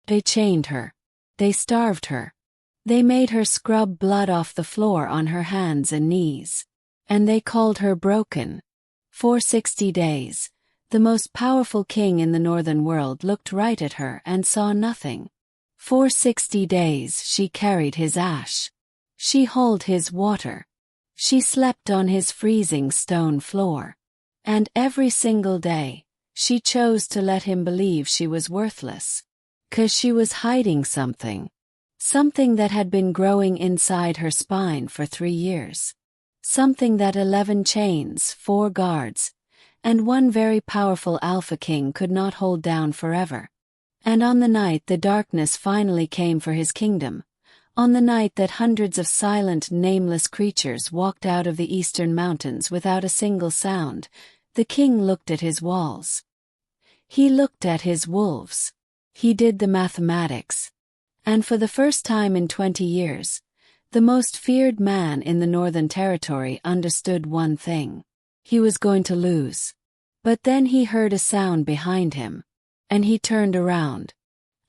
They chained her. They starved her. They made her scrub blood off the floor on her hands and knees. And they called her broken. For 60 days, the most powerful king in the northern world looked right at her and saw nothing. For 60 days she carried his ash. She hauled his water. She slept on his freezing stone floor. And every single day, she chose to let him believe she was worthless. 'Cause she was hiding something. Something that had been growing inside her spine for 3 years. Something that 11 chains, 4 guards, and one very powerful Alpha King could not hold down forever. And on the night the darkness finally came for his kingdom, on the night that hundreds of silent, nameless creatures walked out of the eastern mountains without a single sound, the king looked at his walls. He looked at his wolves. He did the mathematics. And for the first time in 20 years, the most feared man in the Northern Territory understood one thing. He was going to lose. But then he heard a sound behind him. And he turned around.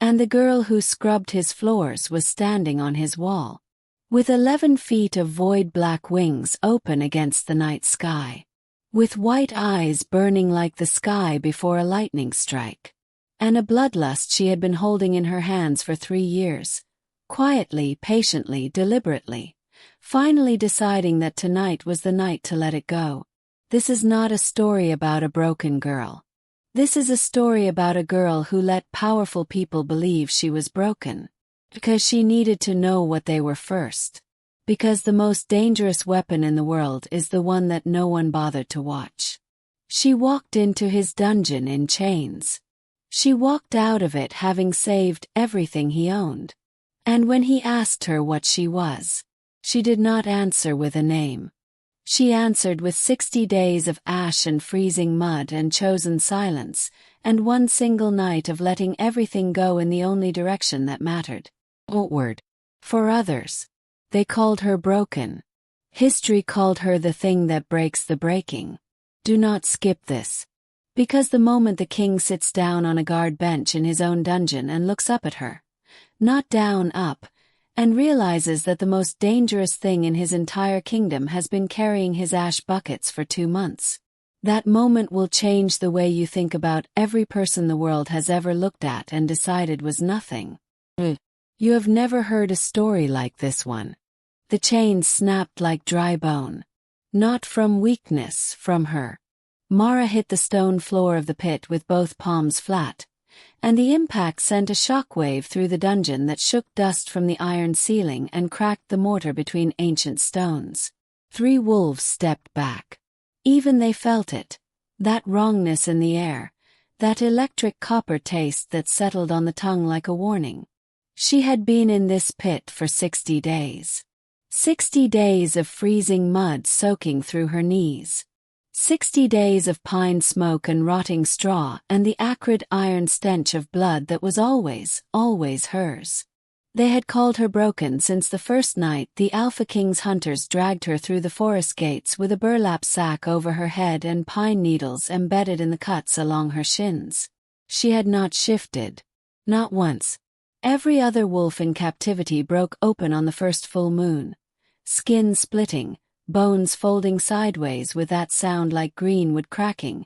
And the girl who scrubbed his floors was standing on his wall, with 11 feet of void black wings open against the night sky, with white eyes burning like the sky before a lightning strike, and a bloodlust she had been holding in her hands for 3 years, quietly, patiently, deliberately, finally deciding that tonight was the night to let it go. This is not a story about a broken girl. This is a story about a girl who let powerful people believe she was broken, because she needed to know what they were first. Because the most dangerous weapon in the world is the one that no one bothered to watch. She walked into his dungeon in chains. She walked out of it having saved everything he owned. And when he asked her what she was, she did not answer with a name. She answered with 60 days of ash and freezing mud and chosen silence, and one single night of letting everything go in the only direction that mattered. Outward. For others, they called her broken. History called her the thing that breaks the breaking. Do not skip this. Because the moment the king sits down on a guard bench in his own dungeon and looks up at her, not down, up, and realizes that the most dangerous thing in his entire kingdom has been carrying his ash buckets for 2 months. That moment will change the way you think about every person the world has ever looked at and decided was nothing. You have never heard a story like this one. The chains snapped like dry bone. Not from weakness, from her. Mara hit the stone floor of the pit with both palms flat, and the impact sent a shockwave through the dungeon that shook dust from the iron ceiling and cracked the mortar between ancient stones. 3 wolves stepped back. Even they felt it, that wrongness in the air, that electric copper taste that settled on the tongue like a warning. She had been in this pit for 60 days. 60 days of freezing mud soaking through her knees. 60 days of pine smoke and rotting straw and the acrid iron stench of blood that was always, always hers. They had called her broken since the first night the Alpha King's hunters dragged her through the forest gates with a burlap sack over her head and pine needles embedded in the cuts along her shins. She had not shifted. Not once. Every other wolf in captivity broke open on the first full moon. Skin splitting, bones folding sideways with that sound like greenwood cracking,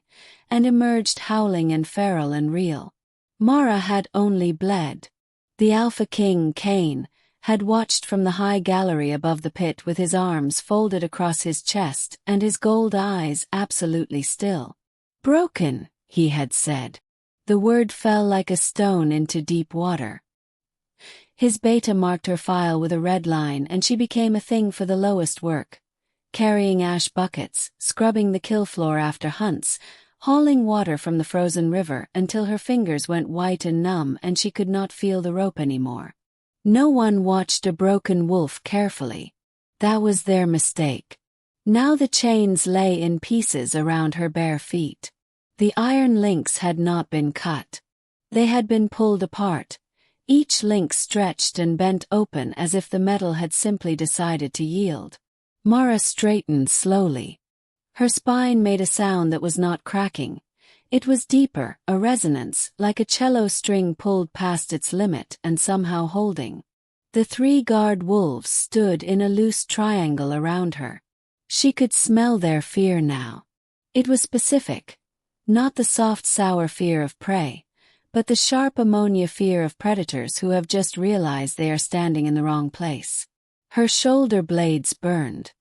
and emerged howling and feral and real. Mara had only bled. The Alpha King, Cain, had watched from the high gallery above the pit with his arms folded across his chest and his gold eyes absolutely still. Broken, he had said. The word fell like a stone into deep water. His beta marked her file with a red line and she became a thing for the lowest work. Carrying ash buckets, scrubbing the kill floor after hunts, hauling water from the frozen river until her fingers went white and numb and she could not feel the rope anymore. No one watched a broken wolf carefully. That was their mistake. Now the chains lay in pieces around her bare feet. The iron links had not been cut. They had been pulled apart, each link stretched and bent open as if the metal had simply decided to yield. Mara straightened slowly. Her spine made a sound that was not cracking. It was deeper, a resonance, like a cello string pulled past its limit and somehow holding. The 3 guard wolves stood in a loose triangle around her. She could smell their fear now. It was specific. Not the soft sour fear of prey, but the sharp ammonia fear of predators who have just realized they are standing in the wrong place. Her shoulder blades burned.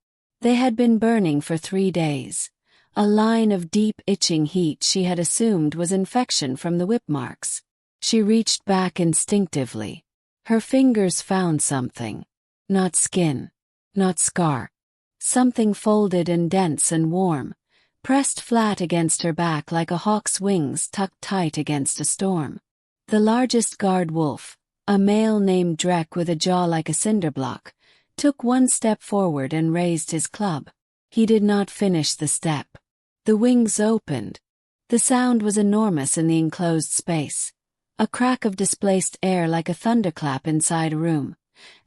They had been burning for 3 days. A line of deep itching heat she had assumed was infection from the whip marks. She reached back instinctively. Her fingers found something. Not skin. Not scar. Something folded and dense and warm, pressed flat against her back like a hawk's wings tucked tight against a storm. The largest guard wolf, a male named Drek with a jaw like a cinder block, took 1 step forward and raised his club. He did not finish the step. The wings opened. The sound was enormous in the enclosed space. A crack of displaced air like a thunderclap inside a room,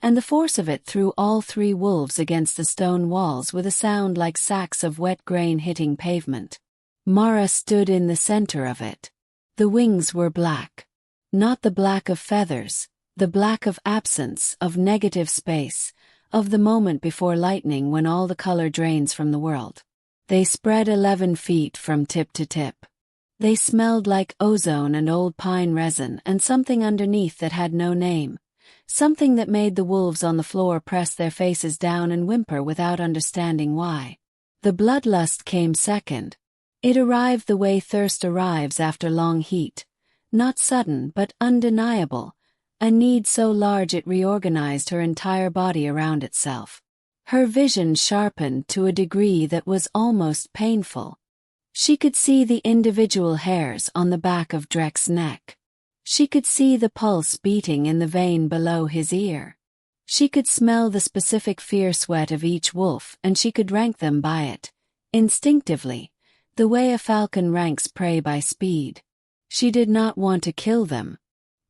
and the force of it threw all 3 wolves against the stone walls with a sound like sacks of wet grain hitting pavement. Mara stood in the center of it. The wings were black. Not the black of feathers, the black of absence, of negative space, of the moment before lightning when all the color drains from the world. They spread 11 feet from tip to tip. They smelled like ozone and old pine resin and something underneath that had no name. Something that made the wolves on the floor press their faces down and whimper without understanding why. The bloodlust came second. It arrived the way thirst arrives after long heat. Not sudden but undeniable. A need so large it reorganized her entire body around itself. Her vision sharpened to a degree that was almost painful. She could see the individual hairs on the back of Drek's neck. She could see the pulse beating in the vein below his ear. She could smell the specific fear sweat of each wolf and she could rank them by it, instinctively, the way a falcon ranks prey by speed. She did not want to kill them.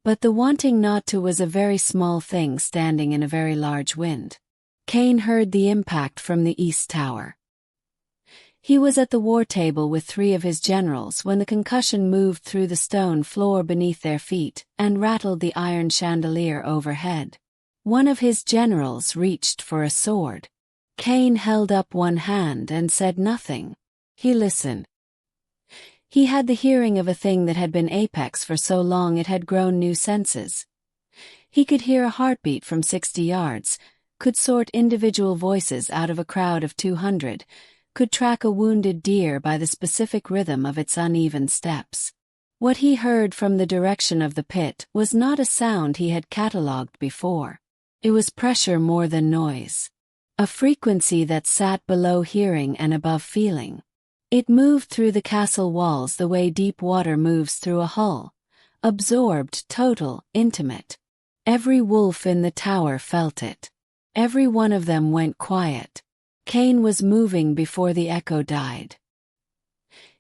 But the wanting not to was a very small thing standing in a very large wind. Cain heard the impact from the east tower. He was at the war table with 3 of his generals when the concussion moved through the stone floor beneath their feet and rattled the iron chandelier overhead. One of his generals reached for a sword. Cain held up one hand and said nothing. He listened. He had the hearing of a thing that had been apex for so long it had grown new senses. He could hear a heartbeat from 60 yards, could sort individual voices out of a crowd of 200, could track a wounded deer by the specific rhythm of its uneven steps. What he heard from the direction of the pit was not a sound he had catalogued before. It was pressure more than noise. A frequency that sat below hearing and above feeling. It moved through the castle walls the way deep water moves through a hull. Absorbed, total, intimate. Every wolf in the tower felt it. Every one of them went quiet. Cain was moving before the echo died.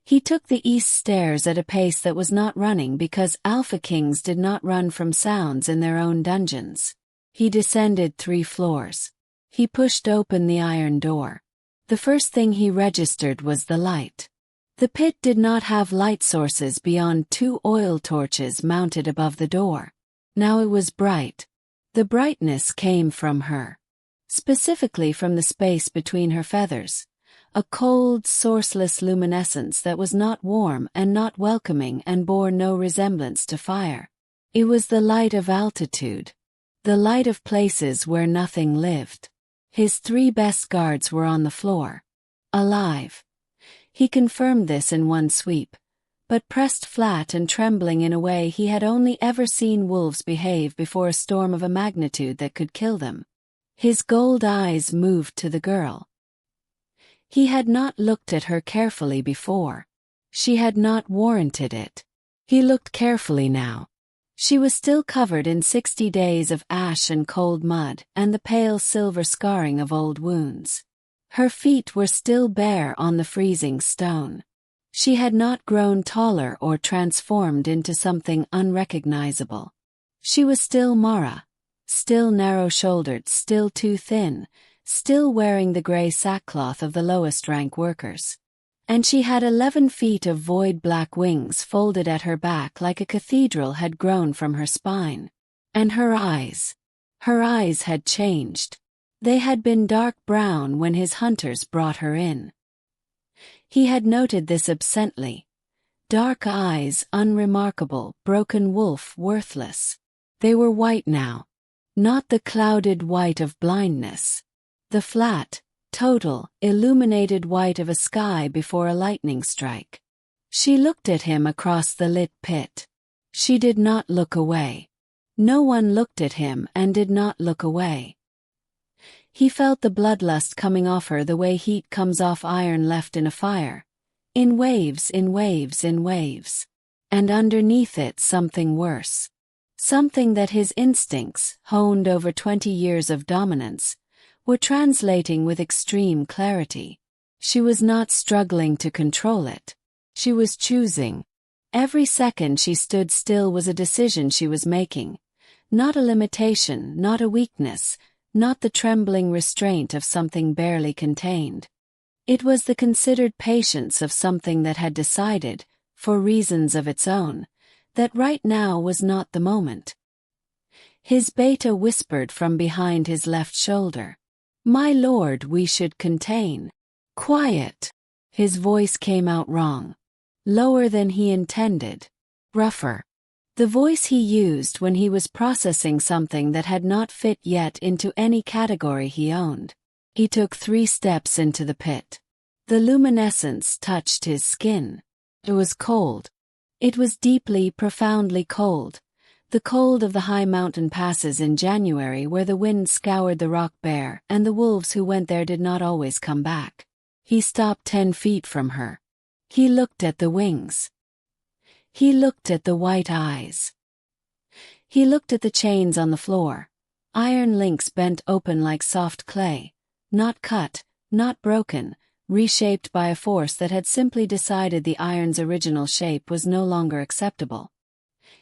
He took the east stairs at a pace that was not running because Alpha Kings did not run from sounds in their own dungeons. He descended 3 floors. He pushed open the iron door. The first thing he registered was the light. The pit did not have light sources beyond 2 oil torches mounted above the door. Now it was bright. The brightness came from her. Specifically from the space between her feathers. A cold, sourceless luminescence that was not warm and not welcoming and bore no resemblance to fire. It was the light of altitude. The light of places where nothing lived. His 3 best guards were on the floor. Alive. He confirmed this in one sweep, but pressed flat and trembling in a way he had only ever seen wolves behave before a storm of a magnitude that could kill them. His gold eyes moved to the girl. He had not looked at her carefully before. She had not warranted it. He looked carefully now. She was still covered in 60 days of ash and cold mud and the pale silver scarring of old wounds. Her feet were still bare on the freezing stone. She had not grown taller or transformed into something unrecognizable. She was still Mara. Still narrow-shouldered, still too thin, still wearing the gray sackcloth of the lowest-rank workers. And she had 11 feet of void black wings folded at her back like a cathedral had grown from her spine. And her eyes had changed. They had been dark brown when his hunters brought her in. He had noted this absently. Dark eyes, unremarkable, broken wolf, worthless. They were white now. Not the clouded white of blindness. The flat, total, illuminated white of a sky before a lightning strike. She looked at him across the lit pit. She did not look away. No one looked at him and did not look away. He felt the bloodlust coming off her the way heat comes off iron left in a fire. In waves, in waves, in waves. And underneath it something worse. Something that his instincts, honed over 20 years of dominance, were translating with extreme clarity. She was not struggling to control it. She was choosing. Every second she stood still was a decision she was making. Not a limitation, not a weakness, not the trembling restraint of something barely contained. It was the considered patience of something that had decided, for reasons of its own, that right now was not the moment. His beta whispered from behind his left shoulder. "My lord, we should contain." "Quiet." His voice came out wrong. Lower than he intended. Rougher. The voice he used when he was processing something that had not fit yet into any category he owned. He took 3 steps into the pit. The luminescence touched his skin. It was cold. It was deeply, profoundly cold. The cold of the high mountain passes in January where the wind scoured the rock bare and the wolves who went there did not always come back. He stopped 10 feet from her. He looked at the wings. He looked at the white eyes. He looked at the chains on the floor. Iron links bent open like soft clay. Not cut, not broken, reshaped by a force that had simply decided the iron's original shape was no longer acceptable.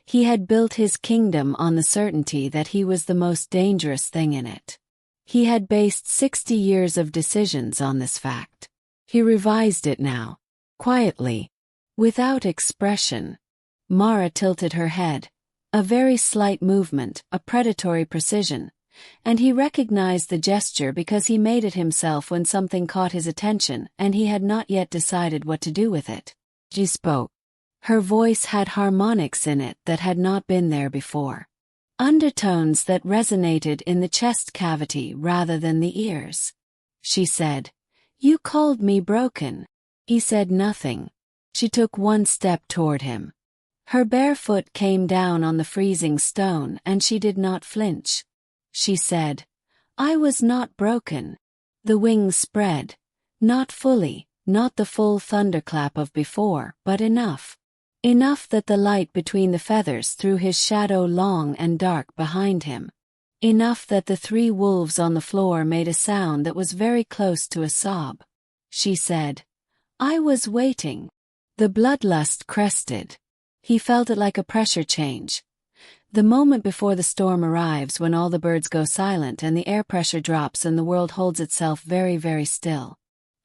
He had built his kingdom on the certainty that he was the most dangerous thing in it. He had based 60 years of decisions on this fact. He revised it now. Quietly. Without expression. Mara tilted her head. A very slight movement, a predatory precision. And he recognized the gesture because he made it himself when something caught his attention and he had not yet decided what to do with it. She spoke. Her voice had harmonics in it that had not been there before. Undertones that resonated in the chest cavity rather than the ears. She said, "You called me broken." He said nothing. She took 1 step toward him. Her bare foot came down on the freezing stone and she did not flinch. She said, "I was not broken." The wings spread. Not fully, not the full thunderclap of before, but enough. Enough that the light between the feathers threw his shadow long and dark behind him. Enough that the 3 wolves on the floor made a sound that was very close to a sob. She said, "I was waiting." The bloodlust crested. He felt it like a pressure change. The moment before the storm arrives when all the birds go silent and the air pressure drops and the world holds itself very, very still.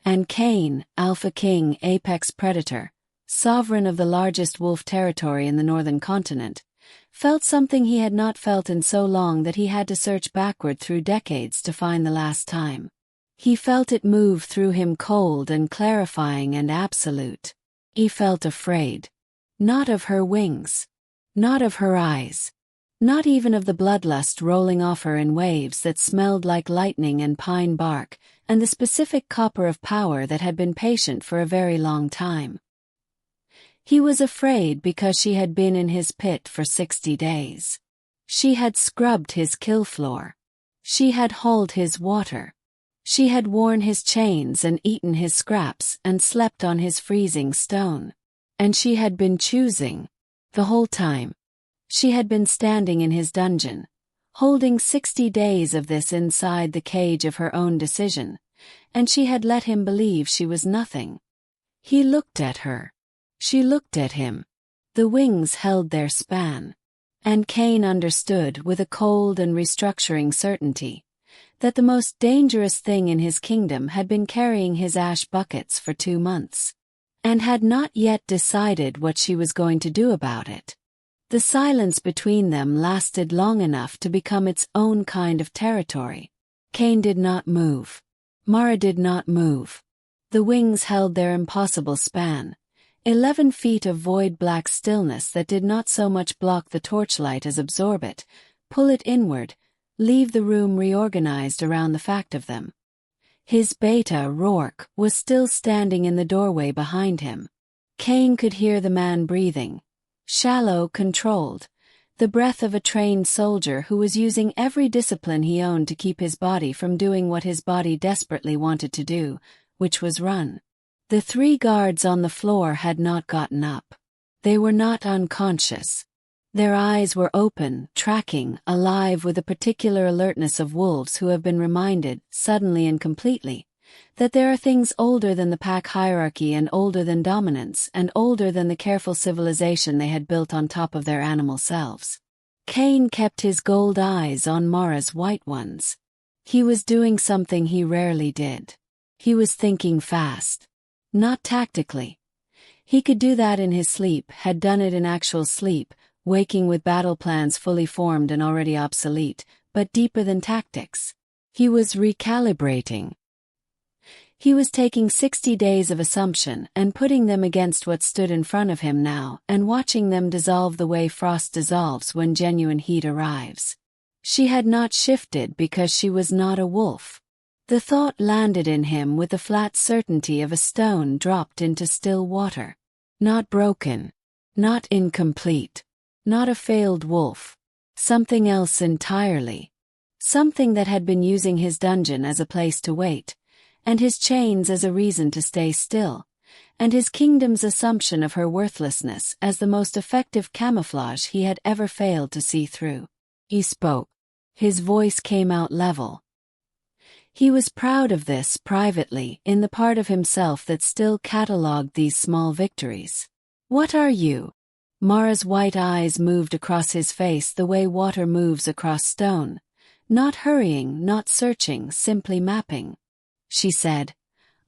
And Cain, alpha king, apex predator, sovereign of the largest wolf territory in the northern continent, felt something he had not felt in so long that he had to search backward through decades to find the last time. He felt it move through him cold and clarifying and absolute. He felt afraid. Not of her wings. Not of her eyes. Not even of the bloodlust rolling off her in waves that smelled like lightning and pine bark, and the specific copper of power that had been patient for a very long time. He was afraid because she had been in his pit for 60 days. She had scrubbed his kill floor. She had hauled his water. She had worn his chains and eaten his scraps and slept on his freezing stone. And she had been choosing. The whole time. She had been standing in his dungeon, holding 60 days of this inside the cage of her own decision, and she had let him believe she was nothing. He looked at her. She looked at him. The wings held their span. And Cain understood with a cold and restructuring certainty that the most dangerous thing in his kingdom had been carrying his ash buckets for 2 months. and had not yet decided what she was going to do about it. The silence between them lasted long enough to become its own kind of territory. Cain did not move. Mara did not move. The wings held their impossible span. 11 feet of void black stillness that did not so much block the torchlight as absorb it, pull it inward, leave the room reorganized around the fact of them. His beta, Rourke, was still standing in the doorway behind him. Cain could hear the man breathing. Shallow, controlled. The breath of a trained soldier who was using every discipline he owned to keep his body from doing what his body desperately wanted to do, which was run. The 3 guards on the floor had not gotten up. They were not unconscious. Their eyes were open, tracking, alive with a particular alertness of wolves who have been reminded, suddenly and completely, that there are things older than the pack hierarchy and older than dominance and older than the careful civilization they had built on top of their animal selves. Cain kept his gold eyes on Mara's white ones. He was doing something he rarely did. He was thinking fast. Not tactically. He could do that in his sleep, had done it in actual sleep, waking with battle plans fully formed and already obsolete, but deeper than tactics. He was recalibrating. He was taking 60 days of assumption and putting them against what stood in front of him now and watching them dissolve the way frost dissolves when genuine heat arrives. She had not shifted because she was not a wolf. The thought landed in him with the flat certainty of a stone dropped into still water. Not broken. Not incomplete. Not a failed wolf. Something else entirely. Something that had been using his dungeon as a place to wait, and his chains as a reason to stay still, and his kingdom's assumption of her worthlessness as the most effective camouflage he had ever failed to see through. He spoke. His voice came out level. He was proud of this privately in the part of himself that still catalogued these small victories. What are you? Mara's white eyes moved across his face the way water moves across stone. Not hurrying, not searching, simply mapping. She said,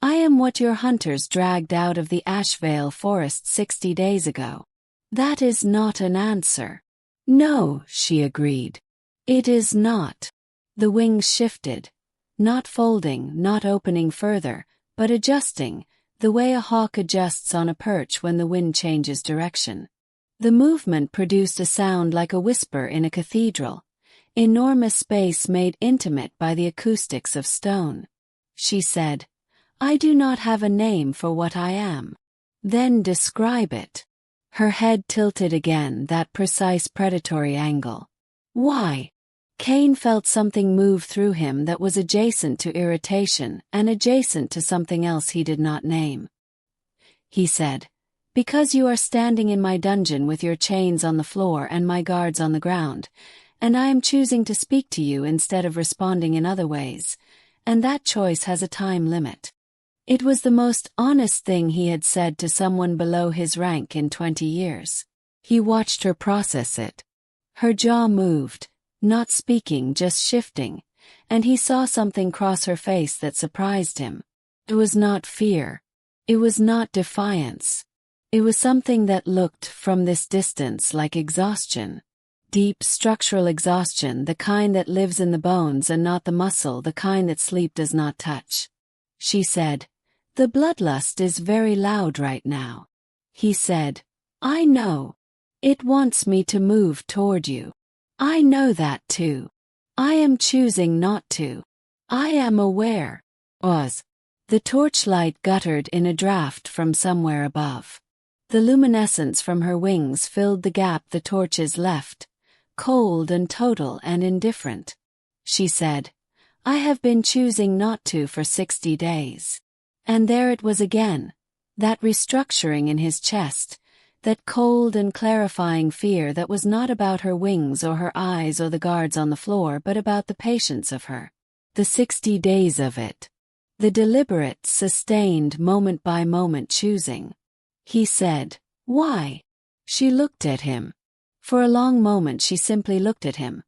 I am what your hunters dragged out of the Ashvale forest 60 days ago. That is not an answer. No, she agreed. It is not. The wings shifted. Not folding, not opening further, but adjusting, the way a hawk adjusts on a perch when the wind changes direction. The movement produced a sound like a whisper in a cathedral. Enormous space made intimate by the acoustics of stone. She said, I do not have a name for what I am. Then describe it. Her head tilted again, that precise predatory angle. Why? Cain felt something move through him that was adjacent to irritation and adjacent to something else he did not name. He said, Because you are standing in my dungeon with your chains on the floor and my guards on the ground, and I am choosing to speak to you instead of responding in other ways, and that choice has a time limit. It was the most honest thing he had said to someone below his rank in 20 years. He watched her process it. Her jaw moved, not speaking, just shifting, and he saw something cross her face that surprised him. It was not fear. It was not defiance. It was something that looked, from this distance, like exhaustion. Deep structural exhaustion, the kind that lives in the bones and not the muscle, the kind that sleep does not touch. She said, The bloodlust is very loud right now. He said, I know. It wants me to move toward you. I know that too. I am choosing not to. I am aware. The torchlight guttered in a draft from somewhere above. The luminescence from her wings filled the gap the torches left, cold and total and indifferent. She said, I have been choosing not to for 60 days. And there it was again, that restructuring in his chest, that cold and clarifying fear that was not about her wings or her eyes or the guards on the floor but about the patience of her. The 60 days of it. The deliberate, sustained, moment-by-moment choosing. He said, Why? She looked at him. For a long moment she simply looked at him,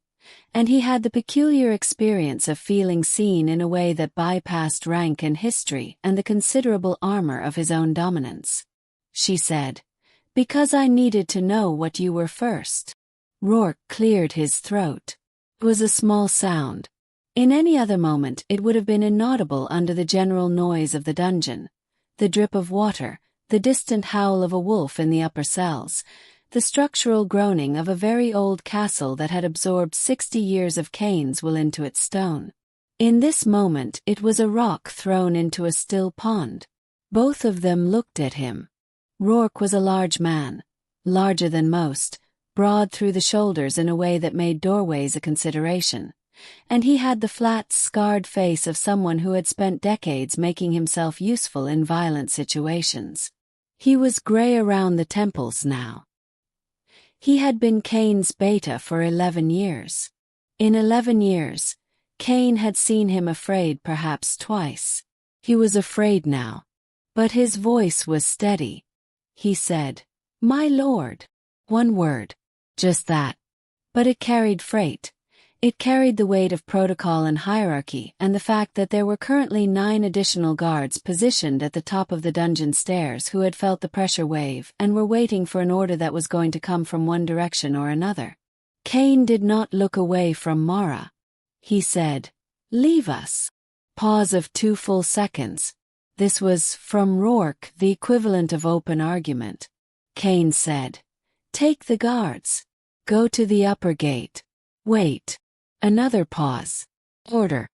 and he had the peculiar experience of feeling seen in a way that bypassed rank and history and the considerable armor of his own dominance. she said. Because I needed to know what you were first. Rourke cleared his throat. It was a small sound. In any other moment it would have been inaudible under the general noise of the dungeon. The drip of water, the distant howl of a wolf in the upper cells, the structural groaning of a very old castle that had absorbed 60 years of Cain's will into its stone. In this moment it was a rock thrown into a still pond. Both of them looked at him. Rourke was a large man, larger than most, broad through the shoulders in a way that made doorways a consideration, and he had the flat, scarred face of someone who had spent decades making himself useful in violent situations. He was gray around the temples now. He had been Cain's beta for 11 years. In 11 years, Cain had seen him afraid perhaps twice. He was afraid now. But his voice was steady. He said, "My lord." One word. Just that. But it carried freight. It carried the weight of protocol and hierarchy and the fact that there were currently 9 additional guards positioned at the top of the dungeon stairs who had felt the pressure wave and were waiting for an order that was going to come from one direction or another. Cain did not look away from Mara. He said, "Leave us." Pause of 2 full seconds. This was, from Rourke, the equivalent of open argument. Cain said, "Take the guards. Go to the upper gate. Wait." Another pause. Order.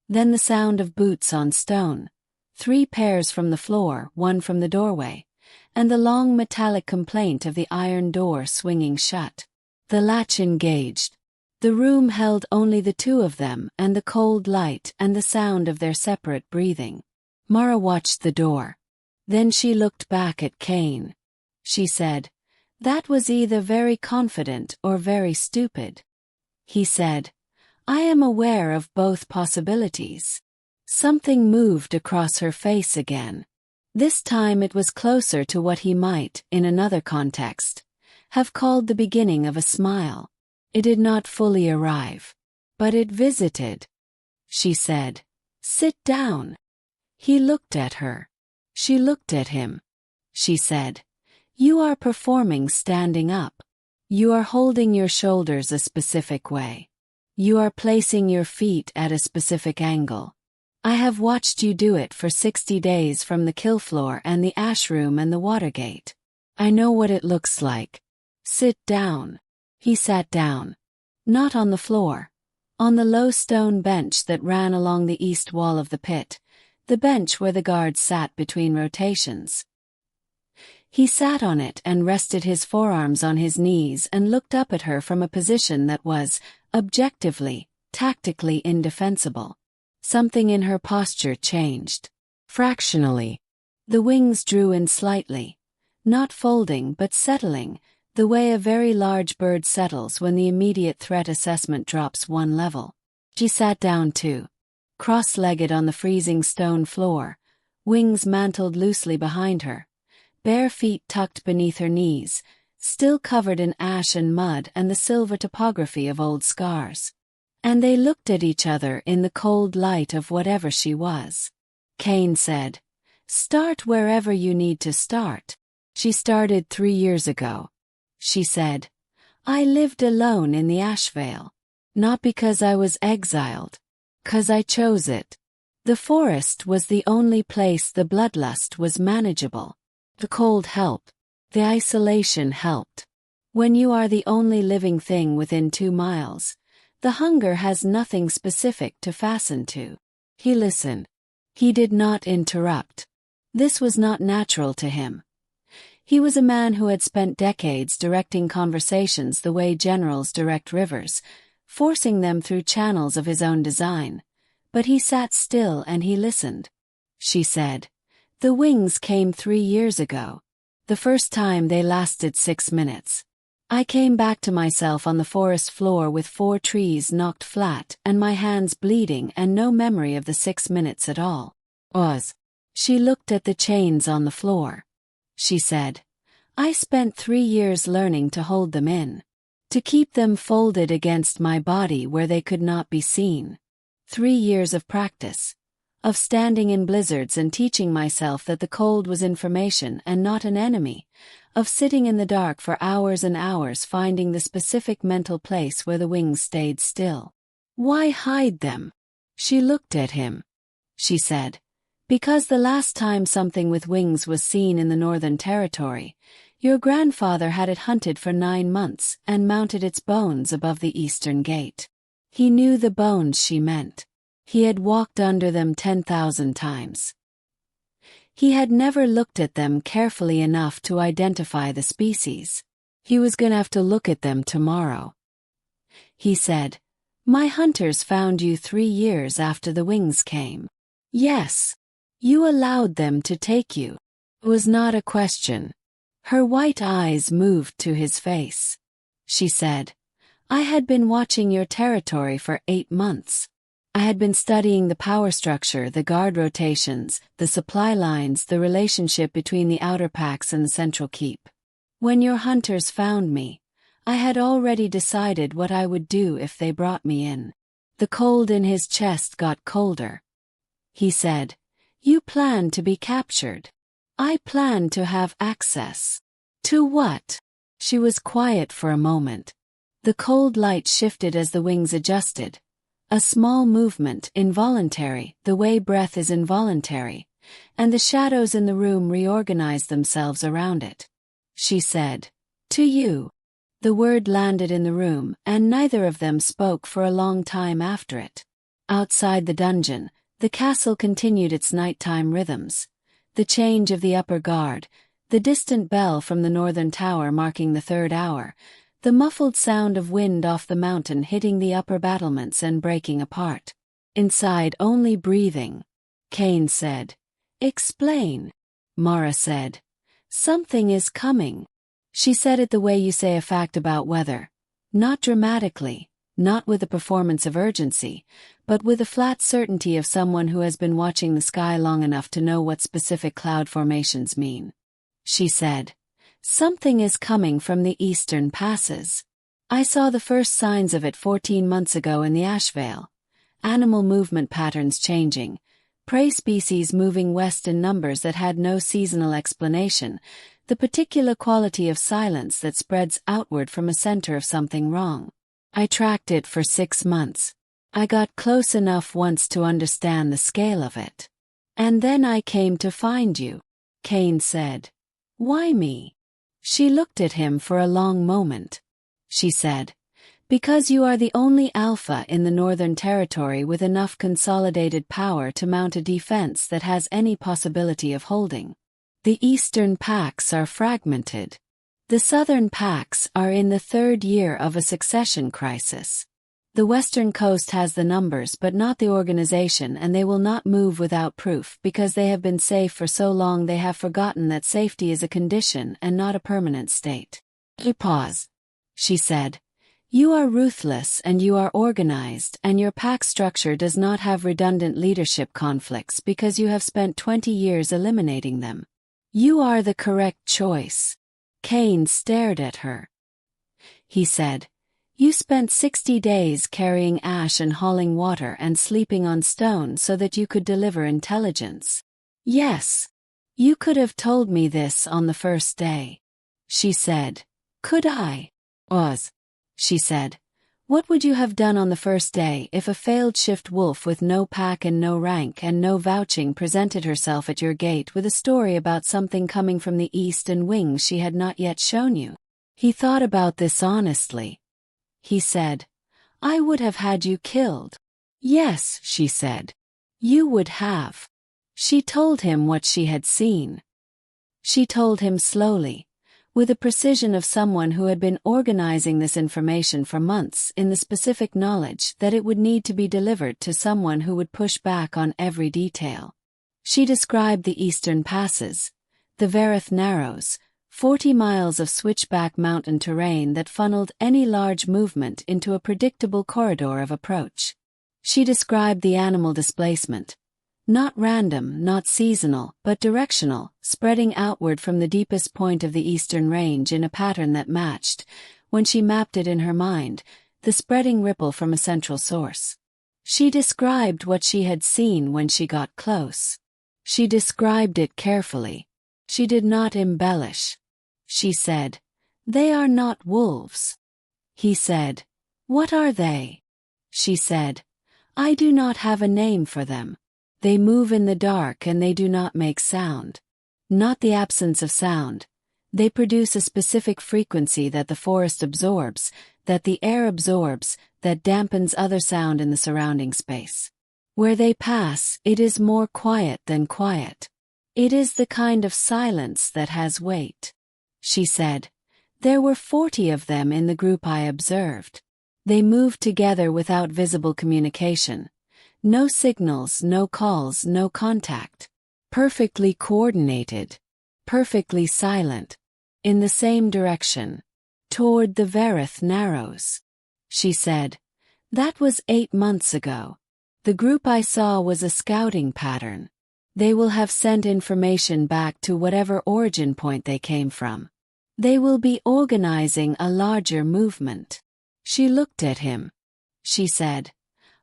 Then the sound of boots on stone. 3 pairs from the floor, 1 from the doorway, and the long metallic complaint of the iron door swinging shut. The latch engaged. The room held only the 2 of them and the cold light and the sound of their separate breathing. Mara watched the door. Then she looked back at Cain. She said, "That was either very confident or very stupid." He said, "I am aware of both possibilities." Something moved across her face again. This time it was closer to what he might, in another context, have called the beginning of a smile. It did not fully arrive. But it visited. She said, "Sit down." He looked at her. She looked at him. She said, "You are performing standing up. You are holding your shoulders a specific way. You are placing your feet at a specific angle. I have watched you do it for 60 days from the kill floor and the ash room and the Watergate. I know what it looks like. Sit down." He sat down. Not on the floor. On the low stone bench that ran along the east wall of the pit, the bench where the guards sat between rotations. He sat on it and rested his forearms on his knees and looked up at her from a position that was, objectively, tactically indefensible. Something in her posture changed. Fractionally. The wings drew in slightly, not folding but settling, the way a very large bird settles when the immediate threat assessment drops 1 level. She sat down too, cross-legged on the freezing stone floor, wings mantled loosely behind her, bare feet tucked beneath her knees, still covered in ash and mud and the silver topography of old scars. And they looked at each other in the cold light of whatever she was. Cain said, "Start wherever you need to start." She started 3 years ago. She said, "I lived alone in the Ashvale. Not because I was exiled. 'Cause I chose it. The forest was the only place the bloodlust was manageable. The cold helped. The isolation helped. When you are the only living thing within 2 miles, the hunger has nothing specific to fasten to." He listened. He did not interrupt. This was not natural to him. He was a man who had spent decades directing conversations the way generals direct rivers, forcing them through channels of his own design. But he sat still and he listened. She said, "The wings came 3 years ago. The first time they lasted 6 minutes. I came back to myself on the forest floor with 4 trees knocked flat and my hands bleeding and no memory of the 6 minutes at all." She looked at the chains on the floor. She said, "I spent 3 years learning to hold them in. To keep them folded against my body where they could not be seen. 3 years of practice. of standing in blizzards and teaching myself that the cold was information and not an enemy, of sitting in the dark for hours and hours finding the specific mental place where the wings stayed still. Why hide them? She looked at him. She said, because the last time something with wings was seen in the Northern Territory, your grandfather had it hunted for 9 months and mounted its bones above the eastern gate. He knew the bones she meant. He had walked under them 10,000 times. He had never looked at them carefully enough to identify the species. He was gonna have to look at them tomorrow. He said, my hunters found you 3 years after the wings came. Yes. You allowed them to take you. It was not a question. Her white eyes moved to his face. She said, I had been watching your territory for 8 months. I had been studying the power structure, the guard rotations, the supply lines, the relationship between the outer packs and the central keep. When your hunters found me, I had already decided what I would do if they brought me in. The cold in his chest got colder. He said, you planned to be captured. I planned to have access. To what? She was quiet for a moment. The cold light shifted as the wings adjusted. A small movement, involuntary, the way breath is involuntary, and the shadows in the room reorganized themselves around it. She said, to you. The word landed in the room, and neither of them spoke for a long time after it. Outside the dungeon, the castle continued its nighttime rhythms. The change of the upper guard, the distant bell from the northern tower marking the 3rd hour, the muffled sound of wind off the mountain hitting the upper battlements and breaking apart. Inside only breathing. Kane said, explain. Mara said, something is coming. She said it the way you say a fact about weather. Not dramatically, not with a performance of urgency, but with the flat certainty of someone who has been watching the sky long enough to know what specific cloud formations mean. She said, something is coming from the eastern passes. I saw the first signs of it 14 months ago in the Ashvale. Animal movement patterns changing, prey species moving west in numbers that had no seasonal explanation, the particular quality of silence that spreads outward from a center of something wrong. I tracked it for 6 months. I got close enough once to understand the scale of it. And then I came to find you. Kane said, why me? She looked at him for a long moment. She said, because you are the only alpha in the Northern Territory with enough consolidated power to mount a defense that has any possibility of holding. The eastern packs are fragmented. The southern packs are in the 3rd year of a succession crisis. The western coast has the numbers but not the organization, and they will not move without proof because they have been safe for so long they have forgotten that safety is a condition and not a permanent state. He paused. She said, you are ruthless and you are organized, and your pack structure does not have redundant leadership conflicts because you have spent 20 years eliminating them. You are the correct choice. Kane stared at her. He said, you spent 60 days carrying ash and hauling water and sleeping on stone so that you could deliver intelligence. Yes. You could have told me this on the first day. She said, could I? She said, what would you have done on the first day if a failed shift wolf with no pack and no rank and no vouching presented herself at your gate with a story about something coming from the east and wings she had not yet shown you? He thought about this honestly. He said, I would have had you killed. Yes, she said. You would have. She told him what she had seen. She told him slowly, with the precision of someone who had been organizing this information for months in the specific knowledge that it would need to be delivered to someone who would push back on every detail. She described the eastern passes, the Verith Narrows, 40 miles of switchback mountain terrain that funneled any large movement into a predictable corridor of approach. She described the animal displacement. Not random, not seasonal, but directional, spreading outward from the deepest point of the eastern range in a pattern that matched, when she mapped it in her mind, the spreading ripple from a central source. She described what she had seen when she got close. She described it carefully. She did not embellish. She said, "They are not wolves." He said, "What are they?" She said, "I do not have a name for them. They move in the dark and they do not make sound. Not the absence of sound. They produce a specific frequency that the forest absorbs, that the air absorbs, that dampens other sound in the surrounding space. Where they pass, it is more quiet than quiet. It is the kind of silence that has weight." She said, "There were 40 of them in the group I observed. They moved together without visible communication. No signals, no calls, no contact. Perfectly coordinated. Perfectly silent. In the same direction. Toward the Verith Narrows." She said, "That was 8 months ago. The group I saw was a scouting pattern. They will have sent information back to whatever origin point they came from. They will be organizing a larger movement." She looked at him. She said,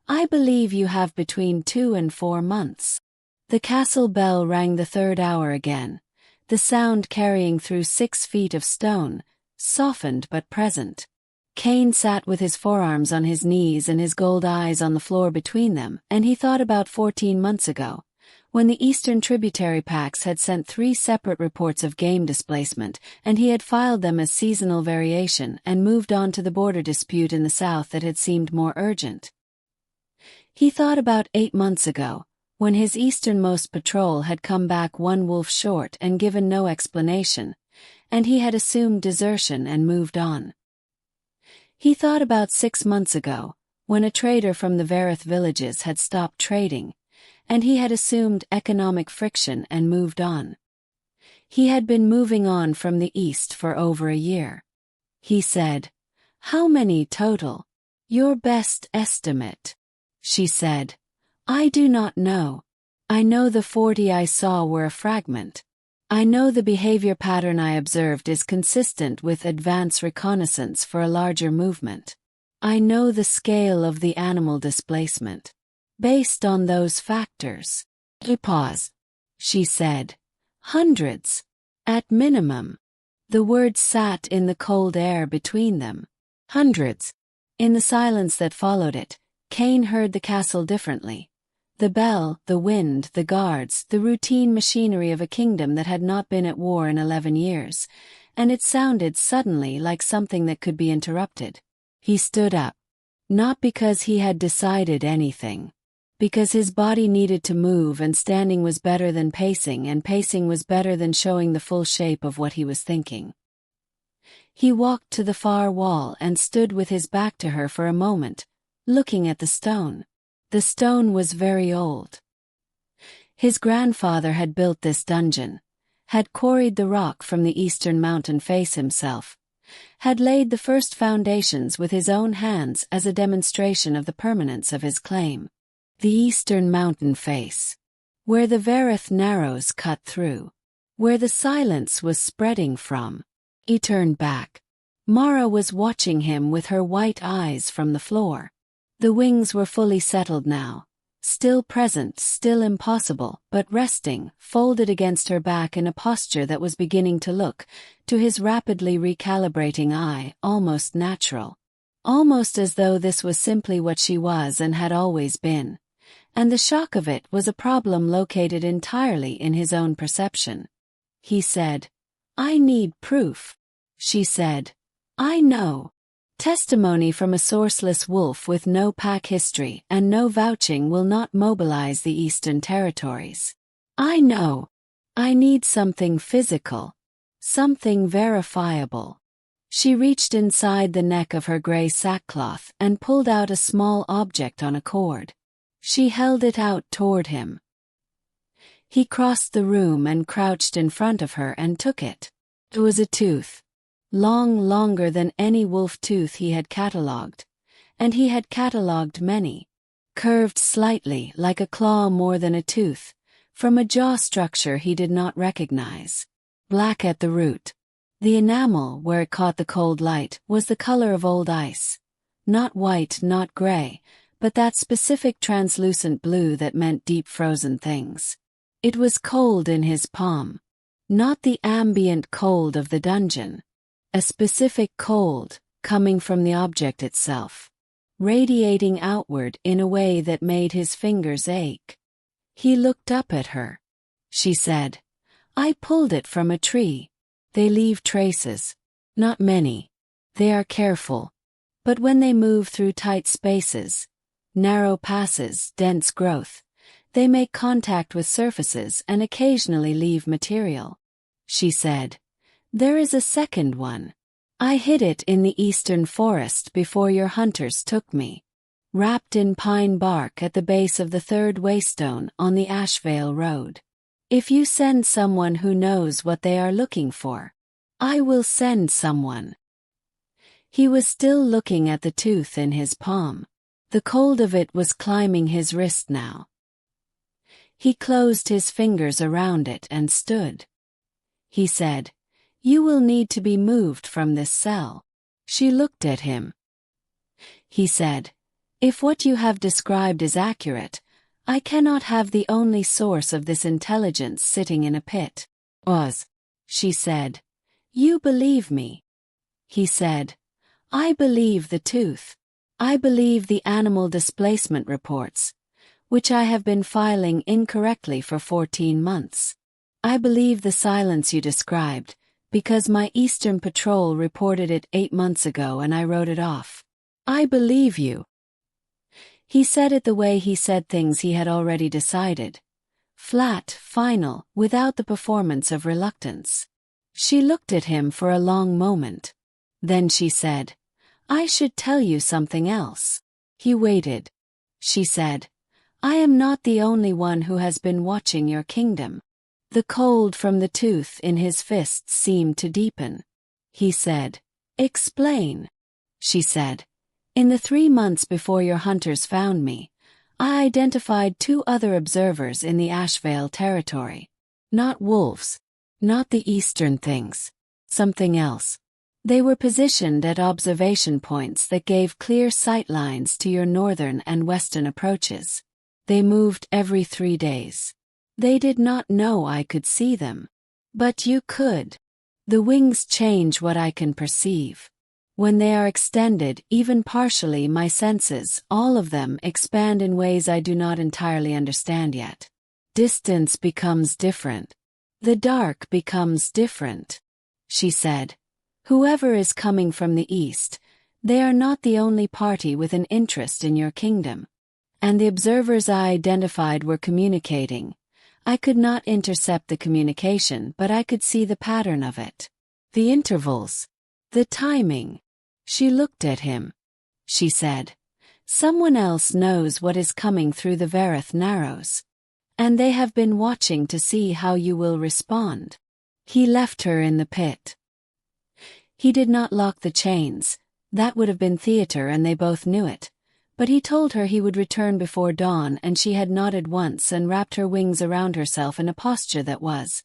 "I believe you have between 2 and 4 months." The castle bell rang the 3rd hour again, the sound carrying through 6 feet of stone, softened but present. Cain sat with his forearms on his knees and his gold eyes on the floor between them, and he thought about 14 months ago, when the eastern tributary packs had sent 3 separate reports of game displacement, and he had filed them as seasonal variation and moved on to the border dispute in the south that had seemed more urgent. He thought about 8 months ago, when his easternmost patrol had come back 1 wolf short and given no explanation, and he had assumed desertion and moved on. He thought about 6 months ago, when a trader from the Verith villages had stopped trading, and he had assumed economic friction and moved on. He had been moving on from the east for over a year. He said, "How many total? Your best estimate?" She said, "I do not know. I know the 40 I saw were a fragment. I know the behavior pattern I observed is consistent with advance reconnaissance for a larger movement. I know the scale of the animal displacement. Based on those factors." He paused. She said, "Hundreds. At minimum." The words sat in the cold air between them. Hundreds. In the silence that followed it, Cain heard the castle differently. The bell, the wind, the guards, the routine machinery of a kingdom that had not been at war in 11 years, and it sounded suddenly like something that could be interrupted. He stood up. Not because he had decided anything. Because his body needed to move, and standing was better than pacing, and pacing was better than showing the full shape of what he was thinking. He walked to the far wall and stood with his back to her for a moment, looking at the stone. The stone was very old. His grandfather had built this dungeon, had quarried the rock from the eastern mountain face himself, had laid the first foundations with his own hands as a demonstration of the permanence of his claim. The eastern mountain face. Where the Verith Narrows cut through. Where the silence was spreading from. He turned back. Mara was watching him with her white eyes from the floor. The wings were fully settled now. Still present, still impossible, but resting, folded against her back in a posture that was beginning to look, to his rapidly recalibrating eye, almost natural. Almost as though this was simply what she was and had always been. And the shock of it was a problem located entirely in his own perception. He said, "I need proof." She said, "I know. Testimony from a sourceless wolf with no pack history and no vouching will not mobilize the Eastern Territories. I know. I need something physical. Something verifiable." She reached inside the neck of her gray sackcloth and pulled out a small object on a cord. She held it out toward him. He crossed the room and crouched in front of her and took it. It was a tooth. Longer than any wolf tooth he had catalogued. And he had catalogued many. Curved slightly like a claw more than a tooth, from a jaw structure he did not recognize. Black at the root. The enamel, where it caught the cold light, was the color of old ice. Not white, not gray, but that specific translucent blue that meant deep frozen things. It was cold in his palm. Not the ambient cold of the dungeon. A specific cold, coming from the object itself. Radiating outward in a way that made his fingers ache. He looked up at her. She said, "I pulled it from a tree. They leave traces. Not many. They are careful. But when they move through tight spaces, narrow passes, dense growth, they make contact with surfaces and occasionally leave material." She said, "There is a second one. I hid it in the eastern forest before your hunters took me. Wrapped in pine bark at the base of the third waystone on the Ashvale Road. If you send someone who knows what they are looking for, I will send someone." He was still looking at the tooth in his palm. The cold of it was climbing his wrist now. He closed his fingers around it and stood. He said, "You will need to be moved from this cell." She looked at him. He said, "If what you have described is accurate, I cannot have the only source of this intelligence sitting in a pit." "Oz," she said, "you believe me." He said, "I believe the tooth. I believe the animal displacement reports, which I have been filing incorrectly for 14 months. I believe the silence you described, because my Eastern Patrol reported it 8 months ago and I wrote it off. I believe you." He said it the way he said things he had already decided. Flat, final, without the performance of reluctance. She looked at him for a long moment. Then she said, "I should tell you something else." He waited. She said, "I am not the only one who has been watching your kingdom." The cold from the tooth in his fists seemed to deepen. He said, "Explain." She said, "In the 3 months before your hunters found me, I identified 2 other observers in the Ashvale territory. Not wolves. Not the eastern things. Something else. They were positioned at observation points that gave clear sight lines to your northern and western approaches. They moved every 3 days. They did not know I could see them. But you could. The wings change what I can perceive. When they are extended, even partially, my senses, all of them, expand in ways I do not entirely understand yet. Distance becomes different. The dark becomes different." She said, "Whoever is coming from the east, they are not the only party with an interest in your kingdom. And the observers I identified were communicating. I could not intercept the communication, but I could see the pattern of it. The intervals. The timing." She looked at him. She said, "Someone else knows what is coming through the Verith Narrows. And they have been watching to see how you will respond." He left her in the pit. He did not lock the chains. That would have been theater and they both knew it. But he told her he would return before dawn, and she had nodded once and wrapped her wings around herself in a posture that was.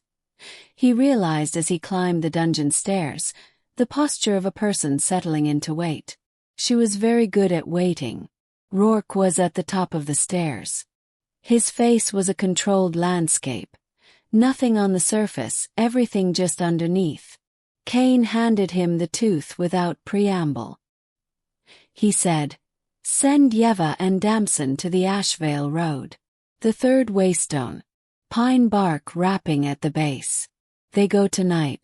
He realized as he climbed the dungeon stairs, the posture of a person settling in to wait. She was very good at waiting. Rourke was at the top of the stairs. His face was a controlled landscape. Nothing on the surface, everything just underneath. Kane handed him the tooth without preamble. He said, "Send Yeva and Damson to the Ashvale Road. The third waystone. Pine bark wrapping at the base. They go tonight.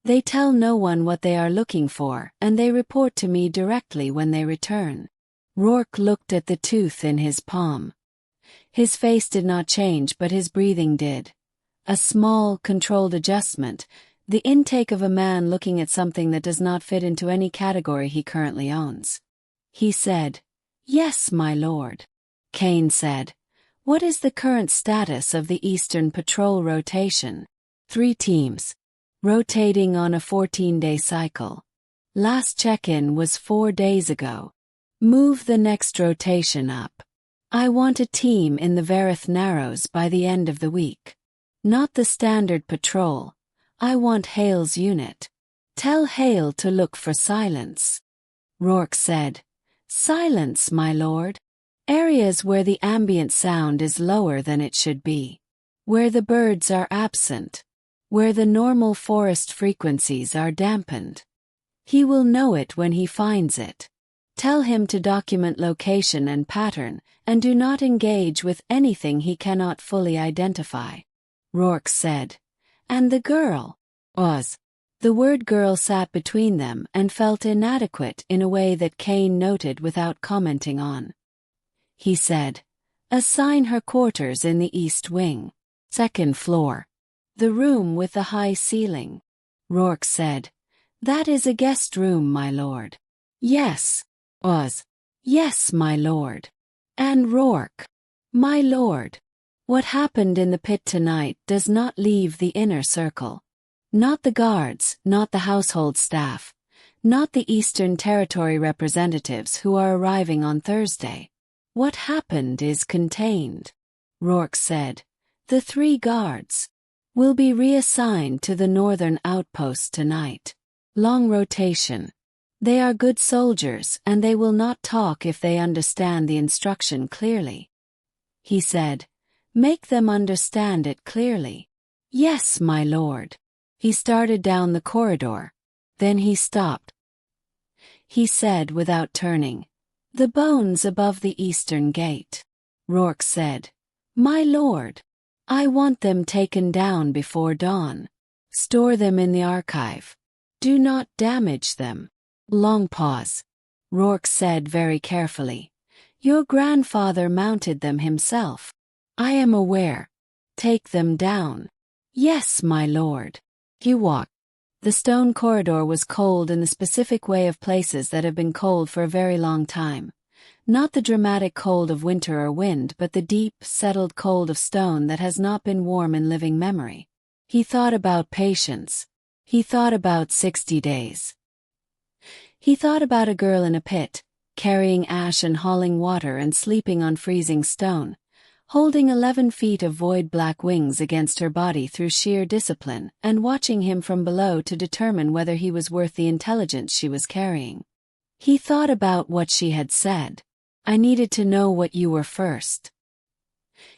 They tell no one what they are looking for, and they report to me directly when they return." Rourke looked at the tooth in his palm. His face did not change, but his breathing did. A small, controlled adjustment, the intake of a man looking at something that does not fit into any category he currently owns. He said, "Yes, my lord." Kane said, "What is the current status of the Eastern Patrol rotation?" 3 teams. Rotating on a 14-day cycle. Last check-in was 4 days ago. Move the next rotation up. I want a team in the Verith Narrows by the end of the week. Not the standard patrol. I want Hale's unit. Tell Hale to look for silence." Rourke said, "Silence, my lord." Areas where the ambient sound is lower than it should be. Where the birds are absent. Where the normal forest frequencies are dampened. He will know it when he finds it. Tell him to document location and pattern, and do not engage with anything he cannot fully identify. Rourke said. And the girl? Was. The word girl sat between them and felt inadequate in a way that Kane noted without commenting on. He said, assign her quarters in the east wing. Second floor. The room with the high ceiling. Rourke said, that is a guest room, my lord. Yes. Was. Yes, my lord. And Rourke. My lord. What happened in the pit tonight does not leave the inner circle. Not the guards, not the household staff, not the Eastern Territory representatives who are arriving on Thursday. What happened is contained. Rourke said. The 3 guards will be reassigned to the northern outpost tonight. Long rotation. They are good soldiers and they will not talk if they understand the instruction clearly. He said, make them understand it clearly. Yes, my lord. He started down the corridor. Then he stopped. He said without turning, the bones above the eastern gate. Rourke said, my lord. I want them taken down before dawn. Store them in the archive. Do not damage them. Long pause. Rourke said very carefully, your grandfather mounted them himself. I am aware. Take them down. Yes, my lord. He walked. The stone corridor was cold in the specific way of places that have been cold for a very long time. Not the dramatic cold of winter or wind, but the deep, settled cold of stone that has not been warm in living memory. He thought about patience. He thought about 60 days. He thought about a girl in a pit, carrying ash and hauling water and sleeping on freezing stone, holding 11 feet of void black wings against her body through sheer discipline and watching him from below to determine whether he was worth the intelligence she was carrying. He thought about what she had said. I needed to know what you were first.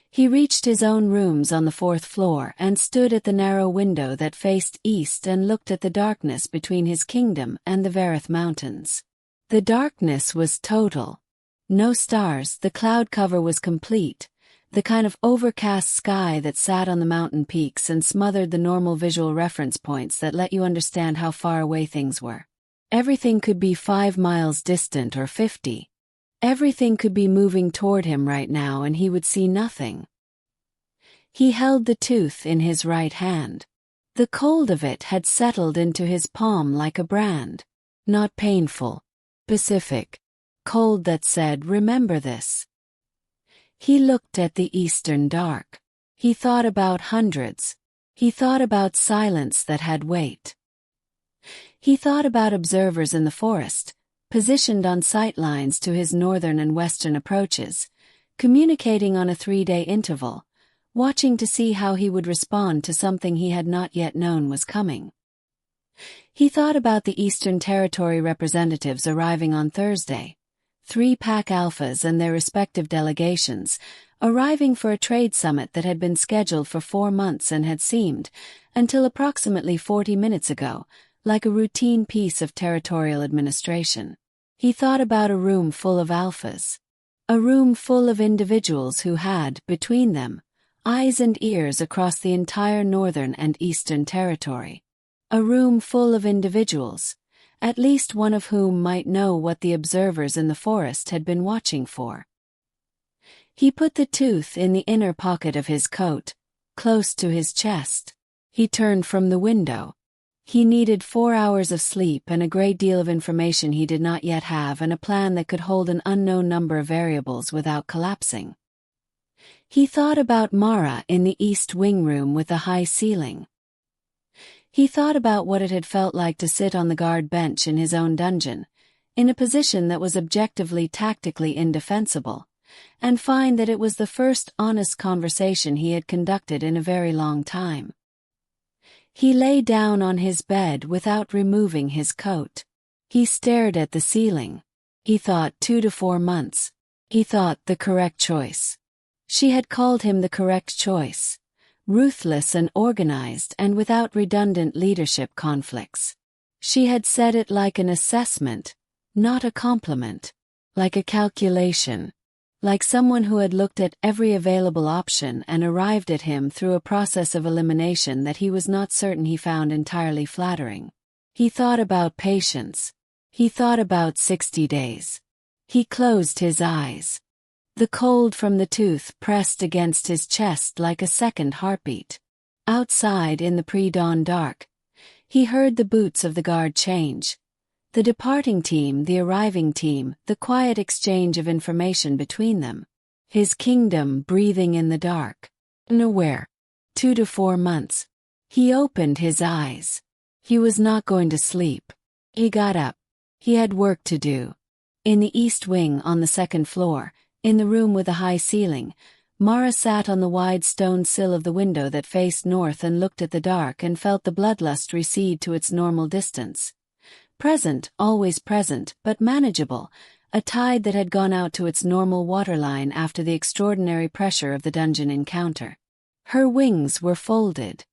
He reached his own rooms on the 4th floor and stood at the narrow window that faced east and looked at the darkness between his kingdom and the Verith Mountains. The darkness was total. No stars, the cloud cover was complete, the kind of overcast sky that sat on the mountain peaks and smothered the normal visual reference points that let you understand how far away things were. Everything could be 5 miles distant or 50. Everything could be moving toward him right now and he would see nothing. He held the tooth in his right hand. The cold of it had settled into his palm like a brand. Not painful. Pacific. Cold that said, remember this. He looked at the eastern dark. He thought about hundreds. He thought about silence that had weight. He thought about observers in the forest, positioned on sight lines to his northern and western approaches, communicating on a 3-day interval, watching to see how he would respond to something he had not yet known was coming. He thought about the Eastern Territory representatives arriving on Thursday, 3 pack alphas and their respective delegations, arriving for a trade summit that had been scheduled for 4 months and had seemed, until approximately 40 minutes ago, like a routine piece of territorial administration. He thought about a room full of alphas. A room full of individuals who had, between them, eyes and ears across the entire Northern and Eastern Territory. A room full of individuals, at least one of whom might know what the observers in the forest had been watching for. He put the tooth in the inner pocket of his coat, close to his chest. He turned from the window. He needed 4 hours of sleep and a great deal of information he did not yet have and a plan that could hold an unknown number of variables without collapsing. He thought about Mara in the East Wing room with the high ceiling. He thought about what it had felt like to sit on the guard bench in his own dungeon, in a position that was objectively tactically indefensible, and find that it was the first honest conversation he had conducted in a very long time. He lay down on his bed without removing his coat. He stared at the ceiling. He thought 2 to 4 months. He thought the correct choice. She had called him the correct choice. Ruthless and organized and without redundant leadership conflicts. She had said it like an assessment, not a compliment. Like a calculation. Like someone who had looked at every available option and arrived at him through a process of elimination that he was not certain he found entirely flattering. He thought about patience. He thought about 60 days. He closed his eyes. The cold from the tooth pressed against his chest like a second heartbeat. Outside in the pre-dawn dark, he heard the boots of the guard change. The departing team, the arriving team, the quiet exchange of information between them. His kingdom breathing in the dark. Nowhere. 2 to 4 months. He opened his eyes. He was not going to sleep. He got up. He had work to do. In the east wing on the second floor, in the room with a high ceiling, Mara sat on the wide stone sill of the window that faced north and looked at the dark and felt the bloodlust recede to its normal distance. Present, always present, but manageable, a tide that had gone out to its normal waterline after the extraordinary pressure of the dungeon encounter. Her wings were folded.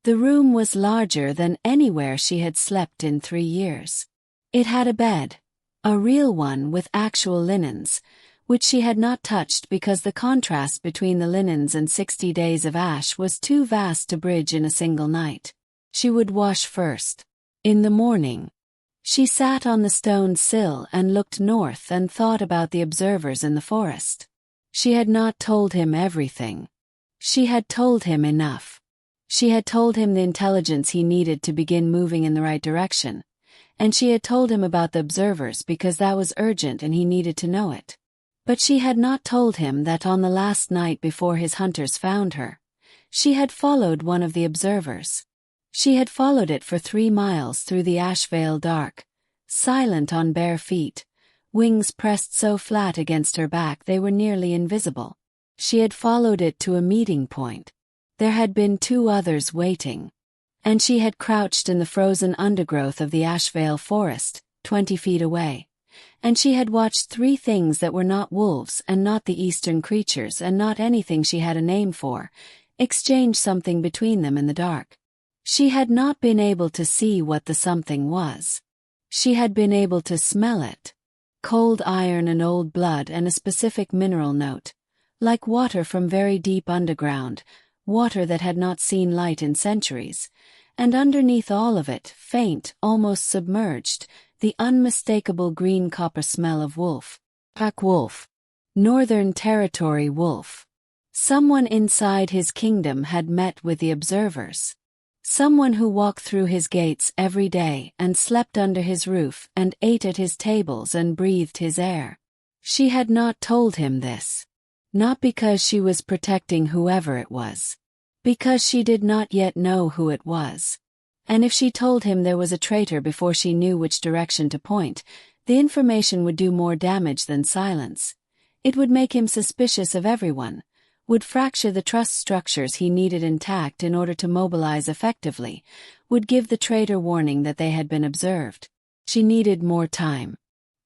The room was larger than anywhere she had slept in 3 years. It had a bed, a real one with actual linens, which she had not touched because the contrast between the linens and 60 days of ash was too vast to bridge in a single night. She would wash first. In the morning. She sat on the stone sill and looked north and thought about the observers in the forest. She had not told him everything. She had told him enough. She had told him the intelligence he needed to begin moving in the right direction, and she had told him about the observers because that was urgent and he needed to know it. But she had not told him that on the last night before his hunters found her, she had followed one of the observers. She had followed it for 3 miles through the ash veil dark, silent on bare feet, wings pressed so flat against her back they were nearly invisible. She had followed it to a meeting point. There had been 2 others waiting. And she had crouched in the frozen undergrowth of the ash veil forest, 20 feet away. And she had watched 3 things that were not wolves and not the eastern creatures and not anything she had a name for, exchange something between them in the dark. She had not been able to see what the something was. She had been able to smell it. Cold iron and old blood and a specific mineral note. Like water from very deep underground, water that had not seen light in centuries. And underneath all of it, faint, almost submerged, the unmistakable green copper smell of wolf. Pack wolf. Northern Territory wolf. Someone inside his kingdom had met with the observers. Someone who walked through his gates every day and slept under his roof and ate at his tables and breathed his air. She had not told him this. Not because she was protecting whoever it was. Because she did not yet know who it was. And if she told him there was a traitor before she knew which direction to point, the information would do more damage than silence. It would make him suspicious of everyone. Would fracture the trust structures he needed intact in order to mobilize effectively, would give the traitor warning that they had been observed. She needed more time.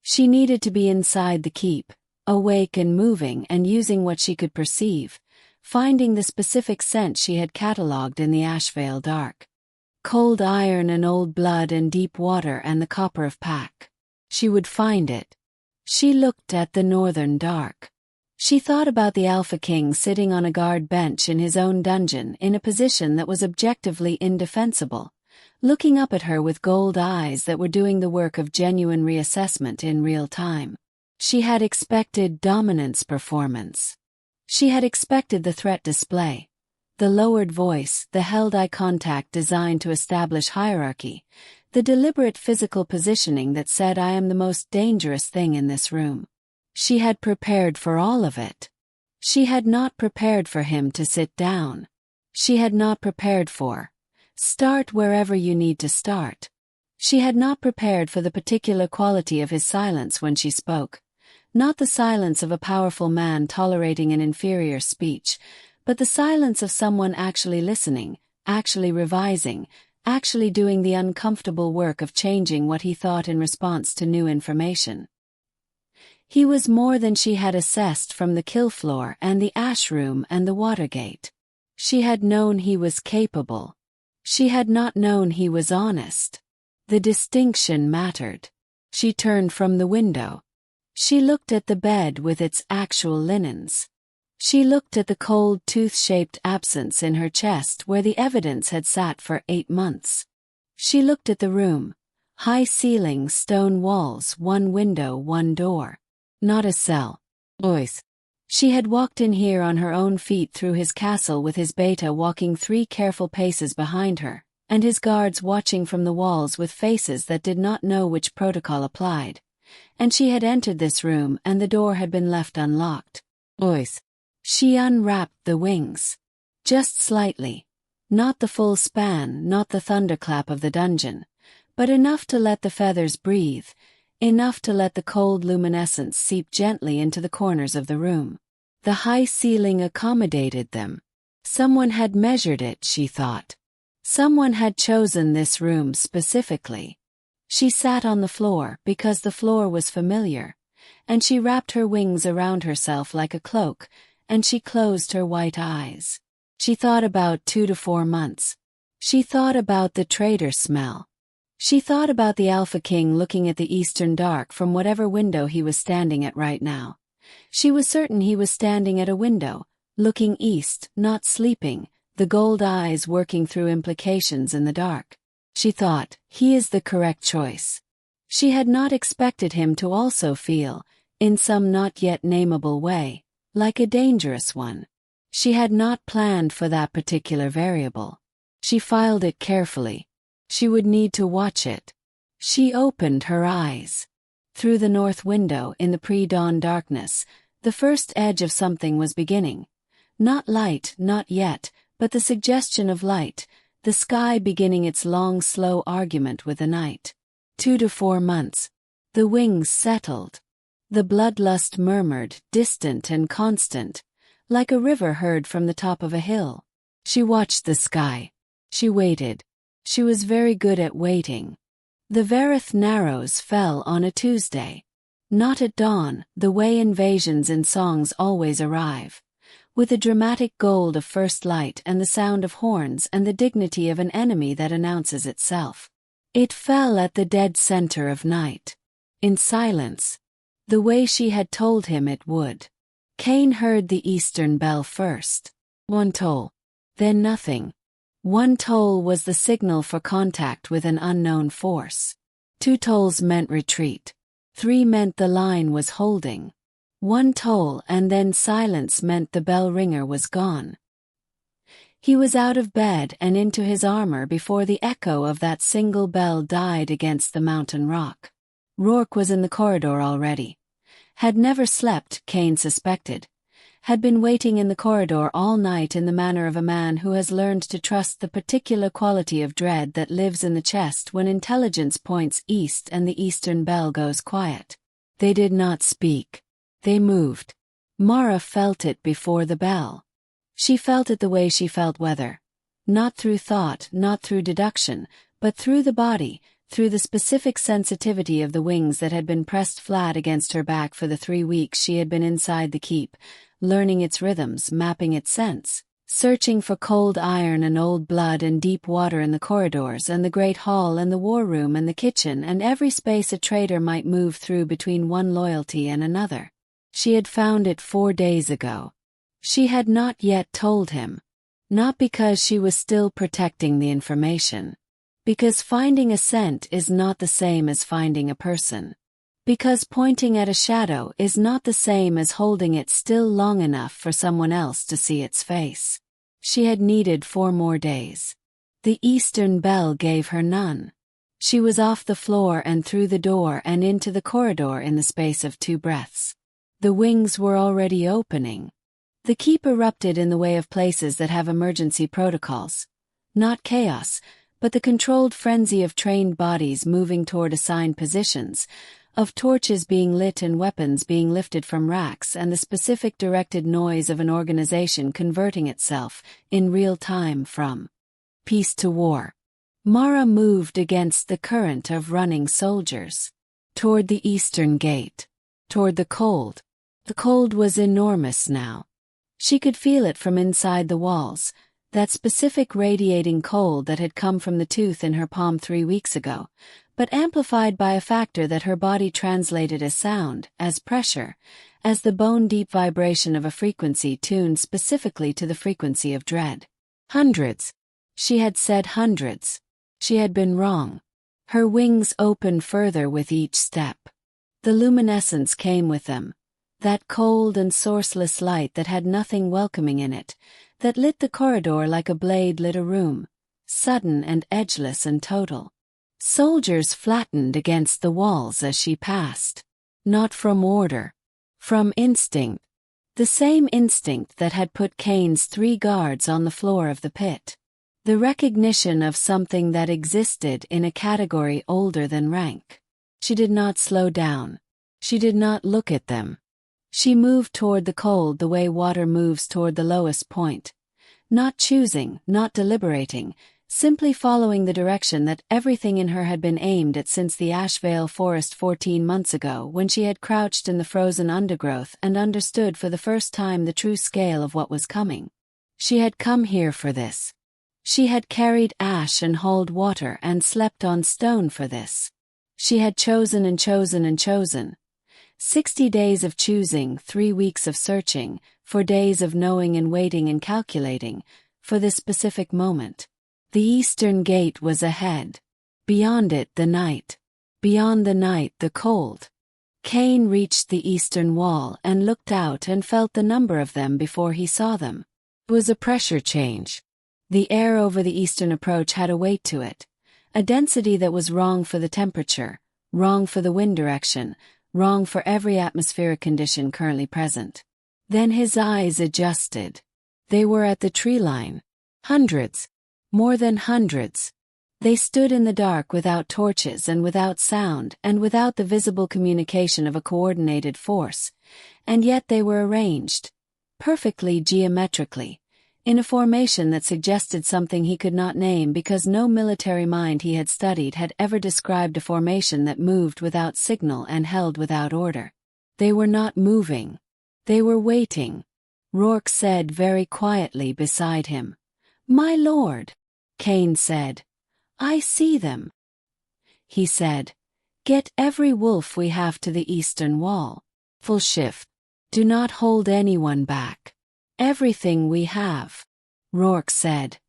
She needed to be inside the keep, awake and moving and using what she could perceive, finding the specific scent she had catalogued in the ash veil dark. Cold iron and old blood and deep water and the copper of Pack. She would find it. She looked at the northern dark. She thought about the Alpha King sitting on a guard bench in his own dungeon in a position that was objectively indefensible, looking up at her with gold eyes that were doing the work of genuine reassessment in real time. She had expected dominance performance. She had expected the threat display, the lowered voice, the held eye contact designed to establish hierarchy, the deliberate physical positioning that said I am the most dangerous thing in this room. She had prepared for all of it. She had not prepared for him to sit down. She had not prepared for start wherever you need to start. She had not prepared for the particular quality of his silence when she spoke. Not the silence of a powerful man tolerating an inferior speech, but the silence of someone actually listening, actually revising, actually doing the uncomfortable work of changing what he thought in response to new information. He was more than she had assessed from the kill floor and the ash room and the Watergate. She had known he was capable. She had not known he was honest. The distinction mattered. She turned from the window. She looked at the bed with its actual linens. She looked at the cold tooth-shaped abscess in her chest where the evidence had sat for 8 months. She looked at the room. High ceiling, stone walls, one window, one door. Not a cell. Voice. She had walked in here on her own feet through his castle with his beta walking 3 careful paces behind her, and his guards watching from the walls with faces that did not know which protocol applied. And she had entered this room and the door had been left unlocked. Voice. She unwrapped the wings. Just slightly. Not the full span, not the thunderclap of the dungeon, but enough to let the feathers breathe, enough to let the cold luminescence seep gently into the corners of the room. The high ceiling accommodated them. Someone had measured it, she thought. Someone had chosen this room specifically. She sat on the floor because the floor was familiar, and she wrapped her wings around herself like a cloak, and she closed her white eyes. She thought about 2 to 4 months. She thought about the traitor smell. She thought about the Alpha King looking at the eastern dark from whatever window he was standing at right now. She was certain he was standing at a window, looking east, not sleeping, the gold eyes working through implications in the dark. She thought, he is the correct choice. She had not expected him to also feel, in some not yet nameable way, like a dangerous one. She had not planned for that particular variable. She filed it carefully. She would need to watch it. She opened her eyes. Through the north window in the pre-dawn darkness, the first edge of something was beginning. Not light, not yet, but the suggestion of light, the sky beginning its long, slow argument with the night. 2 to 4 months. The wings settled. The bloodlust murmured, distant and constant, like a river heard from the top of a hill. She watched the sky. She waited. She was very good at waiting. The Verith Narrows fell on a Tuesday. Not at dawn, the way invasions in songs always arrive, with the dramatic gold of first light and the sound of horns and the dignity of an enemy that announces itself. It fell at the dead center of night. In silence. The way she had told him it would. Cain heard the eastern bell first. 1 toll. Then nothing. 1 toll was the signal for contact with an unknown force. 2 tolls meant retreat. 3 meant the line was holding. 1 toll and then silence meant the bell ringer was gone. He was out of bed and into his armor before the echo of that single bell died against the mountain rock. Rourke was in the corridor already. Had never slept, Cain suspected. Had been waiting in the corridor all night in the manner of a man who has learned to trust the particular quality of dread that lives in the chest when intelligence points east and the eastern bell goes quiet. They did not speak. They moved. Mara felt it before the bell. She felt it the way she felt weather. Not through thought, not through deduction, but through the body, through the specific sensitivity of the wings that had been pressed flat against her back for the 3 weeks she had been inside the keep, learning its rhythms, mapping its scents, searching for cold iron and old blood and deep water in the corridors and the great hall and the war room and the kitchen and every space a traitor might move through between one loyalty and another. She had found it 4 days ago. She had not yet told him. Not because she was still protecting the information. Because finding a scent is not the same as finding a person. Because pointing at a shadow is not the same as holding it still long enough for someone else to see its face. She had needed 4 more days. The eastern bell gave her none. She was off the floor and through the door and into the corridor in the space of 2 breaths. The wings were already opening. The keep erupted in the way of places that have emergency protocols. Not chaos, but the controlled frenzy of trained bodies moving toward assigned positions, of torches being lit and weapons being lifted from racks and the specific directed noise of an organization converting itself, in real time, from peace to war. Mara moved against the current of running soldiers. Toward the eastern gate. toward the cold. The cold was enormous now. She could feel it from inside the walls, that specific radiating cold that had come from the tooth in her palm 3 weeks ago, but amplified by a factor that her body translated as sound, as pressure, as the bone-deep vibration of a frequency tuned specifically to the frequency of dread. Hundreds. She had said hundreds. She had been wrong. Her wings opened further with each step. The luminescence came with them, that cold and sourceless light that had nothing welcoming in it, that lit the corridor like a blade lit a room, sudden and edgeless and total. Soldiers flattened against the walls as she passed. Not from order. From instinct. The same instinct that had put Kane's 3 guards on the floor of the pit. The recognition of something that existed in a category older than rank. She did not slow down. She did not look at them. She moved toward the cold the way water moves toward the lowest point. Not choosing, not deliberating, simply following the direction that everything in her had been aimed at since the Ashvale forest 14 months ago, when she had crouched in the frozen undergrowth and understood for the first time the true scale of what was coming. She had come here for this. She had carried ash and hauled water and slept on stone for this. She had chosen and chosen and chosen. 60 days of choosing, 3 weeks of searching, 4 days of knowing and waiting and calculating, for this specific moment. The eastern gate was ahead. Beyond it, the night. Beyond the night, the cold. Kane reached the eastern wall and looked out and felt the number of them before he saw them. It was a pressure change. The air over the eastern approach had a weight to it, a density that was wrong for the temperature, wrong for the wind direction, wrong for every atmospheric condition currently present. Then his eyes adjusted. They were at the tree line. Hundreds. More than hundreds. They stood in the dark without torches and without sound and without the visible communication of a coordinated force, and yet they were arranged, perfectly geometrically, in a formation that suggested something he could not name because no military mind he had studied had ever described a formation that moved without signal and held without order. They were not moving. They were waiting. Rourke said very quietly beside him, "My lord." Kane said, "I see them." He said, "Get every wolf we have to the eastern wall. Full shift. Do not hold anyone back. Everything we have." Rourke said.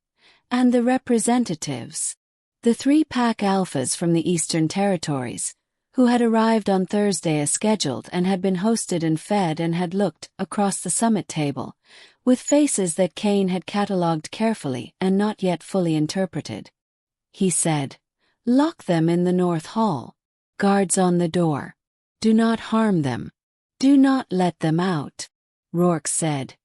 "And the representatives." The 3 pack alphas from the eastern territories, who had arrived on Thursday as scheduled and had been hosted and fed and had looked across the summit table, with faces that Kane had catalogued carefully and not yet fully interpreted. He said, "Lock them in the North Hall. Guards on the door. Do not harm them. Do not let them out." Rourke said,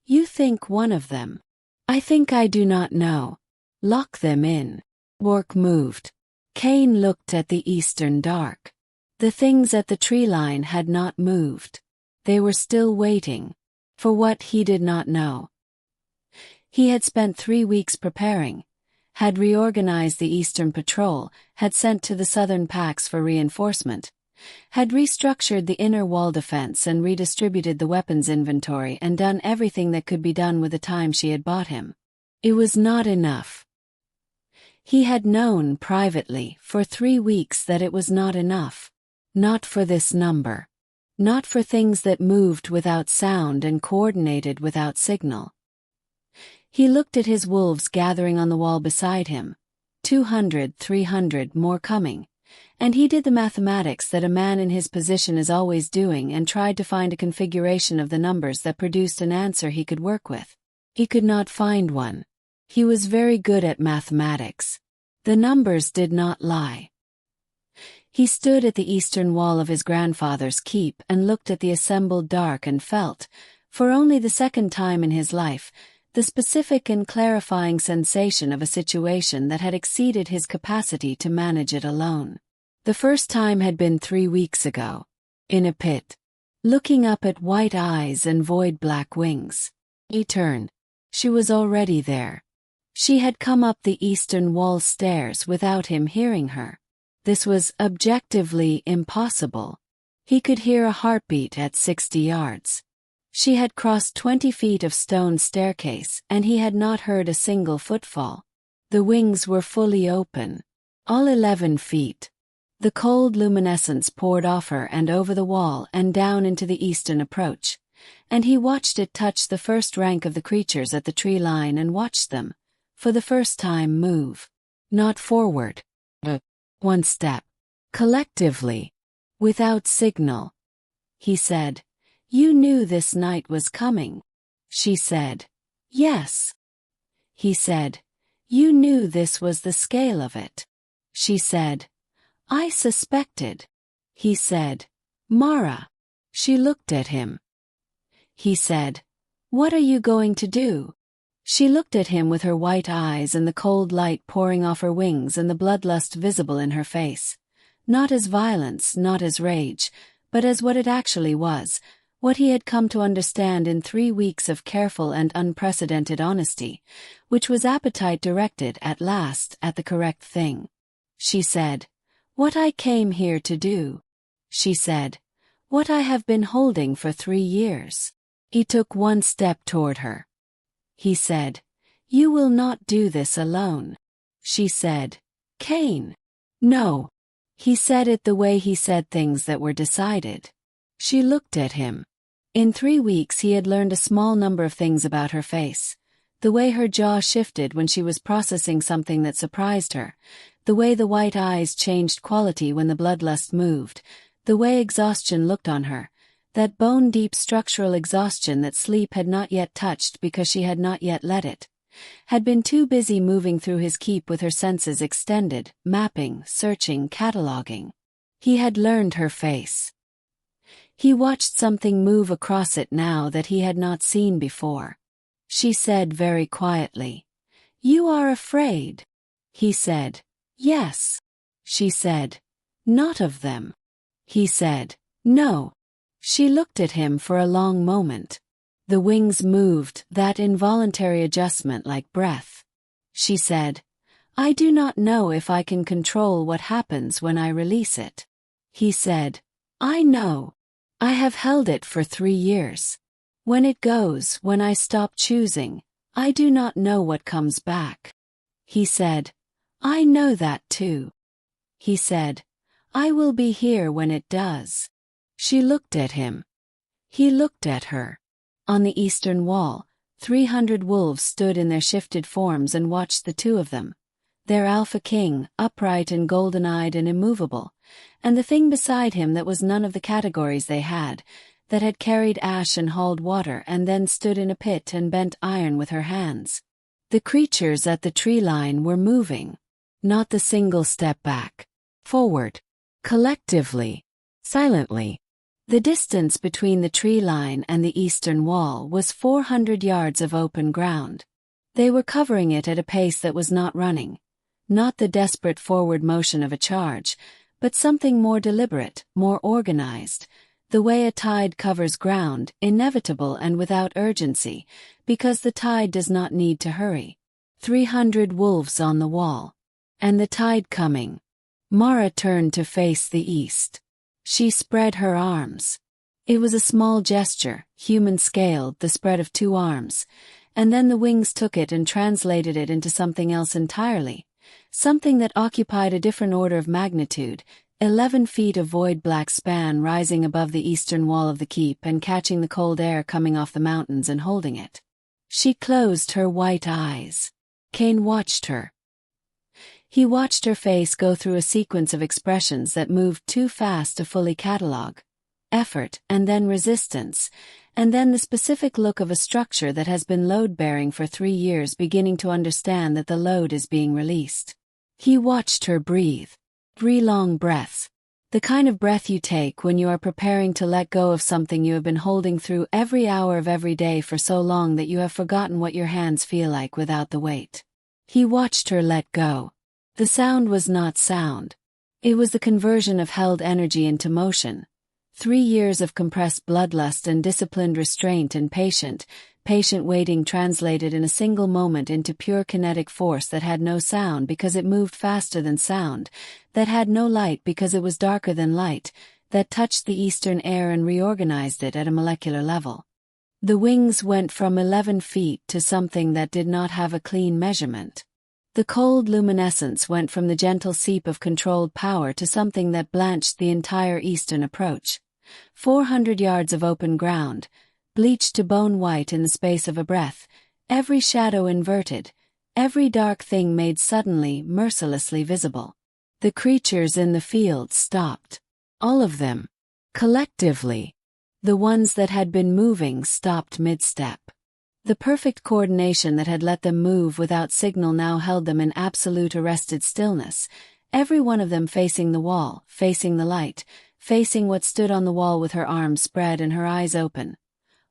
"You think one of them. I think I do not know. Lock them in." Rourke moved. Kane looked at the eastern dark. The things at the tree line had not moved. They were still waiting. For what he did not know. He had spent 3 weeks preparing, had reorganized the Eastern Patrol, had sent to the Southern packs for reinforcement, had restructured the inner wall defense and redistributed the weapons inventory and done everything that could be done with the time she had bought him. It was not enough. He had known privately for 3 weeks that it was not enough. Not for this number. Not for things that moved without sound and coordinated without signal. He looked at his wolves gathering on the wall beside him, 200, 300 more coming, and he did the mathematics that a man in his position is always doing and tried to find a configuration of the numbers that produced an answer he could work with. He could not find one. He was very good at mathematics. The numbers did not lie. He stood at the eastern wall of his grandfather's keep and looked at the assembled dark and felt, for only the second time in his life, the specific and clarifying sensation of a situation that had exceeded his capacity to manage it alone. The first time had been 3 weeks ago. In a pit. Looking up at white eyes and void black wings. He turned. She was already there. She had come up the eastern wall stairs without him hearing her. This was objectively impossible. He could hear a heartbeat at 60 yards. She had crossed 20 feet of stone staircase and he had not heard a single footfall. The wings were fully open. All 11 feet. The cold luminescence poured off her and over the wall and down into the eastern approach, and he watched it touch the first rank of the creatures at the tree line and watched them, for the first time, move. Not forward. One step. Collectively. Without signal. He said, "You knew this night was coming." She said, "Yes." He said, "You knew this was the scale of it." She said, "I suspected." He said, "Mara." She looked at him. He said, "What are you going to do?" She looked at him with her white eyes and the cold light pouring off her wings and the bloodlust visible in her face. Not as violence, not as rage, but as what it actually was, what he had come to understand in 3 weeks of careful and unprecedented honesty, which was appetite directed at last at the correct thing. She said, "What I came here to do." She said, "What I have been holding for 3 years." He took one step toward her. He said, "You will not do this alone." She said, "Cain." "No." He said it the way he said things that were decided. She looked at him. In 3 weeks he had learned a small number of things about her face. The way her jaw shifted when she was processing something that surprised her, the way the white eyes changed quality when the bloodlust moved, the way exhaustion looked on her, that bone-deep structural exhaustion that sleep had not yet touched because she had not yet let it, had been too busy moving through his keep with her senses extended, mapping, searching, cataloging. He had learned her face. He watched something move across it now that he had not seen before. She said very quietly, "You are afraid." He said, "Yes." She said, "Not of them." He said, "No." She looked at him for a long moment. The wings moved, that involuntary adjustment like breath. She said, "I do not know if I can control what happens when I release it." He said, "I know. I have held it for 3 years. When it goes, when I stop choosing, I do not know what comes back." He said, "I know that too." He said, "I will be here when it does." She looked at him. He looked at her. On the eastern wall, 300 wolves stood in their shifted forms and watched the two of them. Their alpha king, upright and golden-eyed and immovable, and the thing beside him that was none of the categories they had, that had carried ash and hauled water and then stood in a pit and bent iron with her hands. The creatures at the tree line were moving. Not the single step back. Forward. Collectively. Silently. The distance between the tree line and the eastern wall was 400 yards of open ground. They were covering it at a pace that was not running. Not the desperate forward motion of a charge, but something more deliberate, more organized, the way a tide covers ground, inevitable and without urgency, because the tide does not need to hurry. 300 wolves on the wall. And the tide coming. Mara turned to face the east. She spread her arms. It was a small gesture, human-scaled, the spread of 2 arms, and then the wings took it and translated it into something else entirely, something that occupied a different order of magnitude, 11 feet of void black span rising above the eastern wall of the keep and catching the cold air coming off the mountains and holding it. She closed her white eyes. Cain watched her. He watched her face go through a sequence of expressions that moved too fast to fully catalog. Effort, and then resistance, and then the specific look of a structure that has been load-bearing for 3 years beginning to understand that the load is being released. He watched her breathe. 3 long breaths. The kind of breath you take when you are preparing to let go of something you have been holding through every hour of every day for so long that you have forgotten what your hands feel like without the weight. He watched her let go. The sound was not sound. It was the conversion of held energy into motion. 3 years of compressed bloodlust and disciplined restraint and patient waiting translated in a single moment into pure kinetic force that had no sound because it moved faster than sound, that had no light because it was darker than light, that touched the eastern air and reorganized it at a molecular level. The wings went from 11 feet to something that did not have a clean measurement. The cold luminescence went from the gentle seep of controlled power to something that blanched the entire eastern approach. 400 yards of open ground, bleached to bone white in the space of a breath, every shadow inverted, every dark thing made suddenly, mercilessly visible. The creatures in the field stopped. All of them. Collectively. The ones that had been moving stopped mid-step. The perfect coordination that had let them move without signal now held them in absolute arrested stillness, every one of them facing the wall, facing the light, facing what stood on the wall with her arms spread and her eyes open.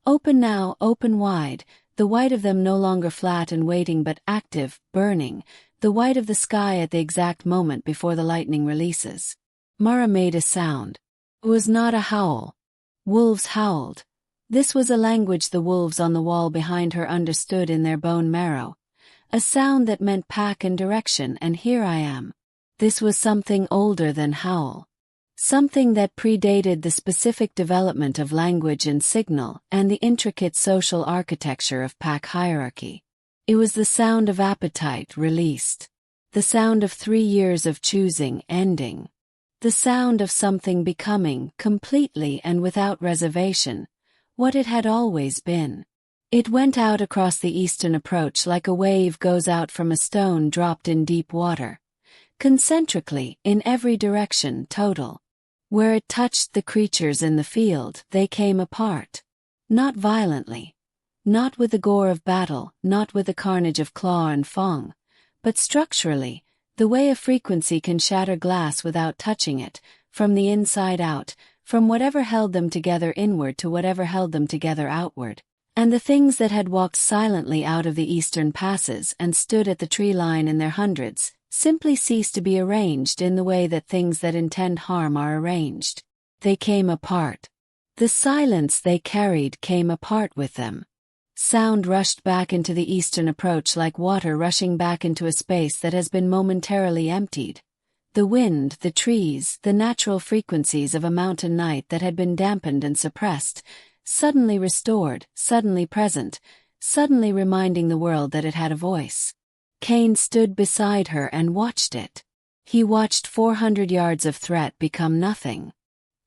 Open now, open wide, the white of them no longer flat and waiting but active, burning, the white of the sky at the exact moment before the lightning releases. Mara made a sound. It was not a howl. Wolves howled. This was a language the wolves on the wall behind her understood in their bone marrow. A sound that meant pack and direction, and here I am. This was something older than howl. Something that predated the specific development of language and signal and the intricate social architecture of pack hierarchy. It was the sound of appetite released. The sound of 3 years of choosing ending. The sound of something becoming, completely and without reservation, what it had always been. It went out across the eastern approach like a wave goes out from a stone dropped in deep water. Concentrically, in every direction, total. Where it touched the creatures in the field, they came apart. Not violently. Not with the gore of battle, not with the carnage of claw and fang, but structurally, the way a frequency can shatter glass without touching it, from the inside out, from whatever held them together inward to whatever held them together outward. And the things that had walked silently out of the eastern passes and stood at the tree line in their hundreds, simply ceased to be arranged in the way that things that intend harm are arranged. They came apart. The silence they carried came apart with them. Sound rushed back into the eastern approach like water rushing back into a space that has been momentarily emptied. The wind, the trees, the natural frequencies of a mountain night that had been dampened and suppressed, suddenly restored, suddenly present, suddenly reminding the world that it had a voice. Cain stood beside her and watched it. He watched 400 yards of threat become nothing.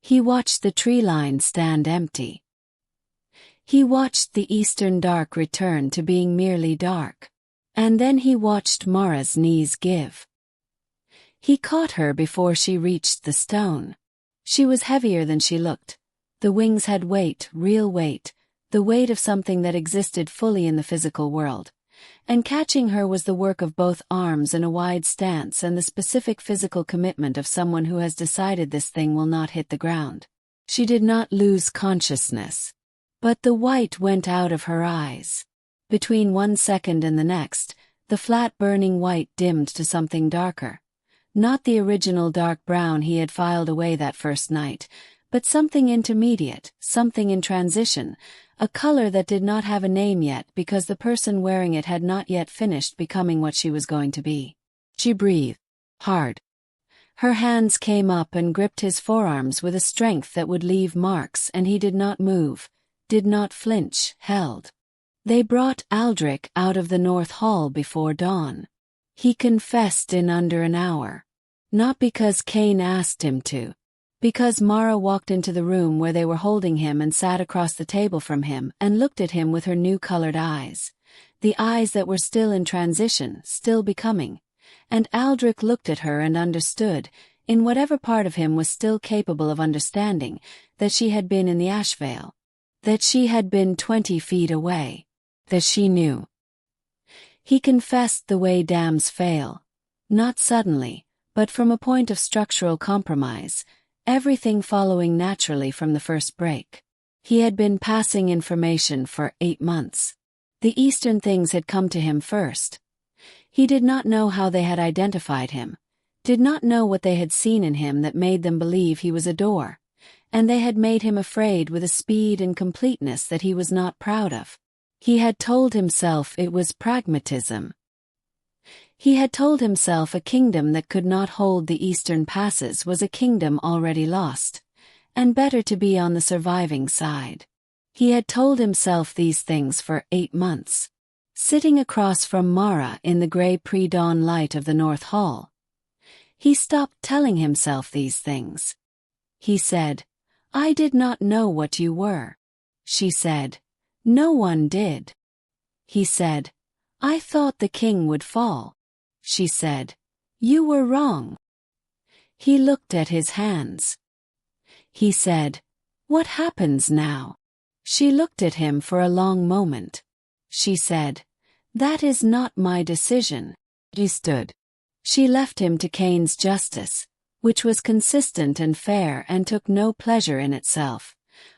He watched the tree line stand empty. He watched the eastern dark return to being merely dark. And then he watched Mara's knees give. He caught her before she reached the stone. She was heavier than she looked. The wings had weight, real weight, the weight of something that existed fully in the physical world. And catching her was the work of both arms and a wide stance and the specific physical commitment of someone who has decided this thing will not hit the ground. She did not lose consciousness. But the white went out of her eyes. Between 1 second and the next, the flat burning white dimmed to something darker. Not the original dark brown he had filed away that first night, but something intermediate, something in transition, a color that did not have a name yet because the person wearing it had not yet finished becoming what she was going to be. She breathed. Hard. Her hands came up and gripped his forearms with a strength that would leave marks, and he did not move. Did not flinch, held. They brought Aldrich out of the North Hall before dawn. He confessed in under an hour. Not because Cain asked him to. Because Mara walked into the room where they were holding him and sat across the table from him and looked at him with her new colored eyes. The eyes that were still in transition, still becoming. And Aldrich looked at her and understood, in whatever part of him was still capable of understanding, that she had been in the ash veil. That she had been 20 feet away. That she knew. He confessed the way dams fail. Not suddenly, but from a point of structural compromise, everything following naturally from the first break. He had been passing information for 8 months. The Eastern things had come to him first. He did not know how they had identified him, did not know what they had seen in him that made them believe he was a door. And they had made him afraid with a speed and completeness that he was not proud of. He had told himself it was pragmatism. He had told himself a kingdom that could not hold the eastern passes was a kingdom already lost. and better to be on the surviving side. He had told himself these things for 8 months. Sitting across from Mara in the gray pre-dawn light of the North Hall, he stopped telling himself these things. He said, "I did not know what you were." She said, "No one did." He said, "I thought the king would fall." She said, "You were wrong." He looked at his hands. He said, "What happens now?" She looked at him for a long moment. She said, "That is not my decision." He stood. She left him to Cain's justice, which was consistent and fair and took no pleasure in itself,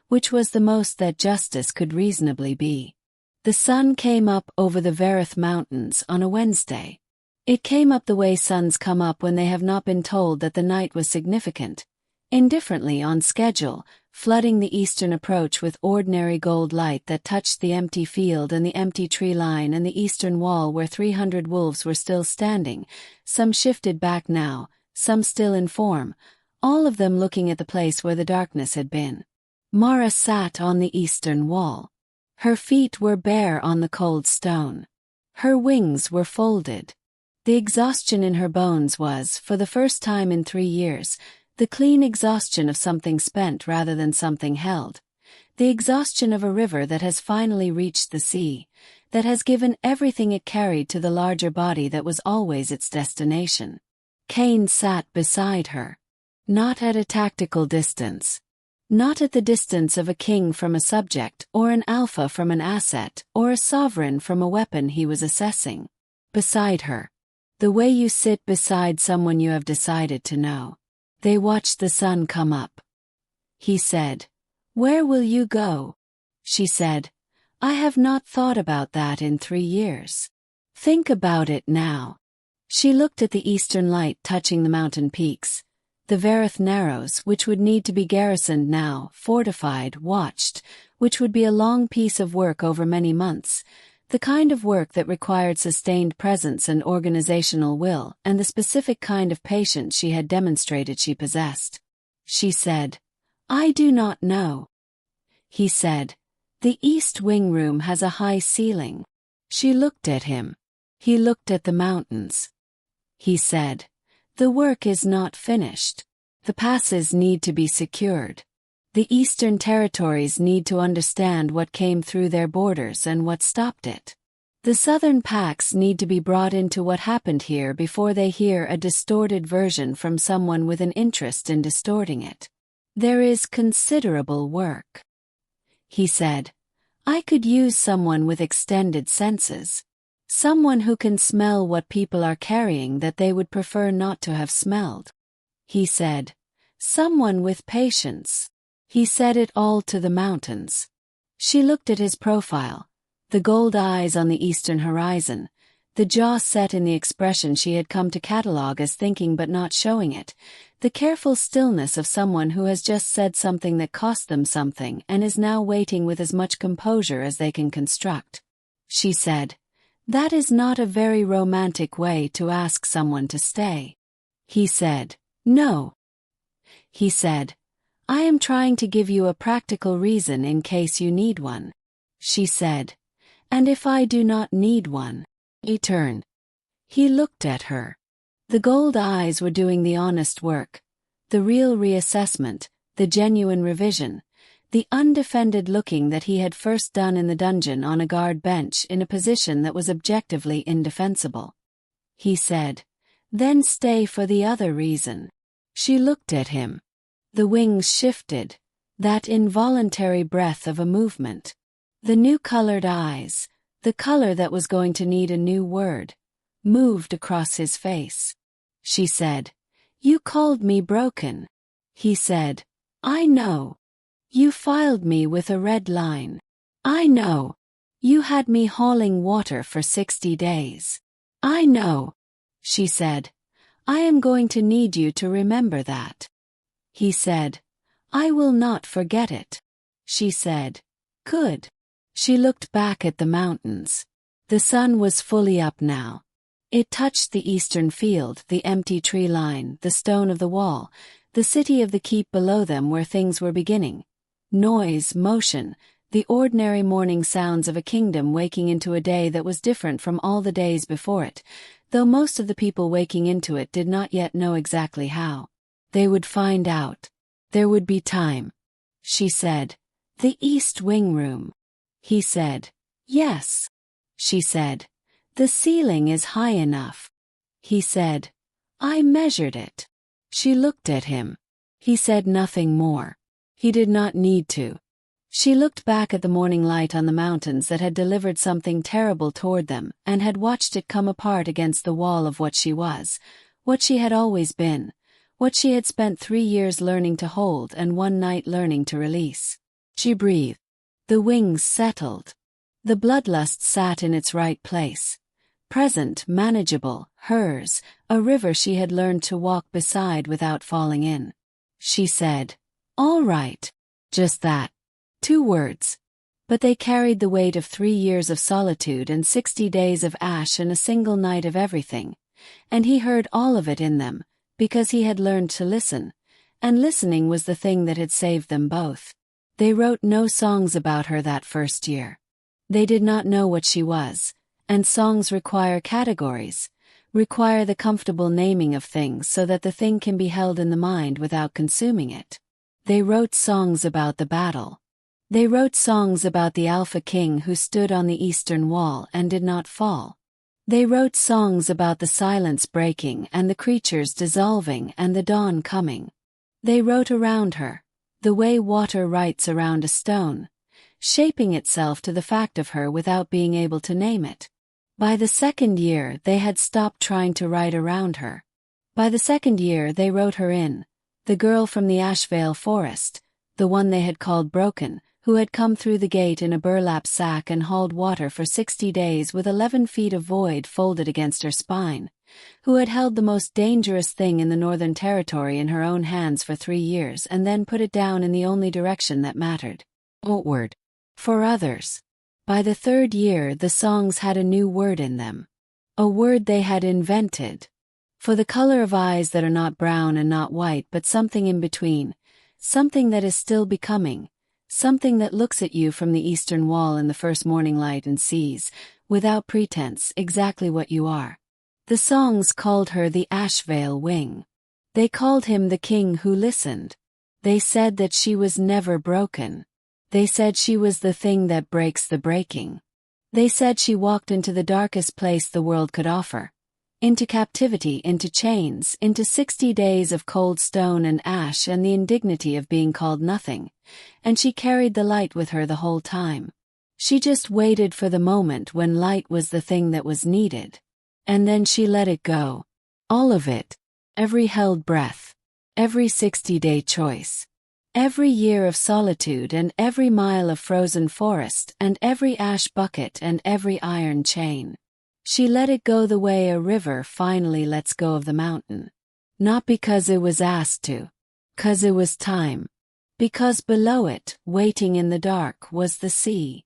which was the most that justice could reasonably be. The sun came up over the Werewolf Mountains on a Wednesday. It came up the way suns come up when they have not been told that the night was significant, indifferently on schedule, flooding the eastern approach with ordinary gold light that touched the empty field and the empty tree line and the eastern wall where 300 wolves were still standing, some shifted back now, some still in form, all of them looking at the place where the darkness had been. Mara sat on the eastern wall. Her feet were bare on the cold stone. Her wings were folded. The exhaustion in her bones was, for the first time in 3 years, the clean exhaustion of something spent rather than something held. The exhaustion of a river that has finally reached the sea, that has given everything it carried to the larger body that was always its destination. Cain sat beside her. Not at a tactical distance. Not at the distance of a king from a subject or an alpha from an asset or a sovereign from a weapon he was assessing. Beside her. The way you sit beside someone you have decided to know. They watched the sun come up. He said, "Where will you go?" She said, "I have not thought about that in 3 years. Think about it now." She looked at the eastern light touching the mountain peaks, the Werewolf Narrows, which would need to be garrisoned now, fortified, watched, which would be a long piece of work over many months, the kind of work that required sustained presence and organizational will, and the specific kind of patience she had demonstrated she possessed. She said, "I do not know." He said, "The East Wing room has a high ceiling." She looked at him. He looked at the mountains. He said, "The work is not finished. The passes need to be secured. The Eastern Territories need to understand what came through their borders and what stopped it. The Southern Pacts need to be brought into what happened here before they hear a distorted version from someone with an interest in distorting it. There is considerable work." He said, "I could use someone with extended senses. Someone who can smell what people are carrying that they would prefer not to have smelled." He said, "Someone with patience." He said it all to the mountains. She looked at his profile, the gold eyes on the eastern horizon, the jaw set in the expression she had come to catalogue as thinking but not showing it, the careful stillness of someone who has just said something that cost them something and is now waiting with as much composure as they can construct. She said, "That is not a very romantic way to ask someone to stay." He said, "No." He said, "I am trying to give you a practical reason in case you need one." She said, "And if I do not need one?" He turned. He looked at her. The gold eyes were doing the honest work, the real reassessment, the genuine revision, the undefended looking that he had first done in the dungeon on a guard bench in a position that was objectively indefensible. He said, "Then stay for the other reason." She looked at him. The wings shifted, that involuntary breath of a movement. The new colored eyes, the color that was going to need a new word, moved across his face. She said, "You called me broken." He said, "I know. You filed me with a red line. I know. You had me hauling water for 60 days. I know." She said, "I am going to need you to remember that." He said, "I will not forget it." She said, "Good." She looked back at the mountains. The sun was fully up now. It touched the eastern field, the empty tree line, the stone of the wall, The city of the keep below them where things were beginning. Noise, motion, the ordinary morning sounds of a kingdom waking into a day that was different from all the days before it, though most of the people waking into it did not yet know exactly how. They would find out. There would be time. She said, "The East Wing room." He said, "Yes." She said, "The ceiling is high enough." He said, "I measured it." She looked at him. He said nothing more. He did not need to. She looked back at the morning light on the mountains that had delivered something terrible toward them and had watched it come apart against the wall of what she was, what she had always been, what she had spent 3 years learning to hold and 1 night learning to release. She breathed. The wings settled. The bloodlust sat in its right place. Present, manageable, hers, a river she had learned to walk beside without falling in. She said, "All right." Just that. 2 words. But they carried the weight of 3 years of solitude and 60 days of ash and a single night of everything. And he heard all of it in them, because he had learned to listen, and listening was the thing that had saved them both. They wrote no songs about her that first year. They did not know what she was, and songs require categories, require the comfortable naming of things so that the thing can be held in the mind without consuming it. They wrote songs about the battle. They wrote songs about the Alpha King who stood on the eastern wall and did not fall. They wrote songs about the silence breaking and the creatures dissolving and the dawn coming. They wrote around her, the way water writes around a stone, shaping itself to the fact of her without being able to name it. By the 2nd year they had stopped trying to write around her. By the 2nd year they wrote her in, the girl from the Ashvale forest, the one they had called Broken, who had come through the gate in a burlap sack and hauled water for 60 days with 11 feet of void folded against her spine, who had held the most dangerous thing in the Northern Territory in her own hands for 3 years and then put it down in the only direction that mattered. Outward. For others. By the 3rd year the songs had a new word in them. A word they had invented. For the color of eyes that are not brown and not white but something in between, something that is still becoming, something that looks at you from the eastern wall in the first morning light and sees, without pretense, exactly what you are. The songs called her the Ashvale Wing. They called him the king who listened. They said that she was never broken. They said she was the thing that breaks the breaking. They said she walked into the darkest place the world could offer. Into captivity, into chains, into 60 days of cold stone and ash and the indignity of being called nothing. And she carried the light with her the whole time. She just waited for the moment when light was the thing that was needed. And then she let it go. All of it. Every held breath. Every 60-day choice. Every year of solitude and every mile of frozen forest and every ash bucket and every iron chain. She let it go the way a river finally lets go of the mountain. Not because it was asked to. 'Cause it was time. Because below it, waiting in the dark, was the sea.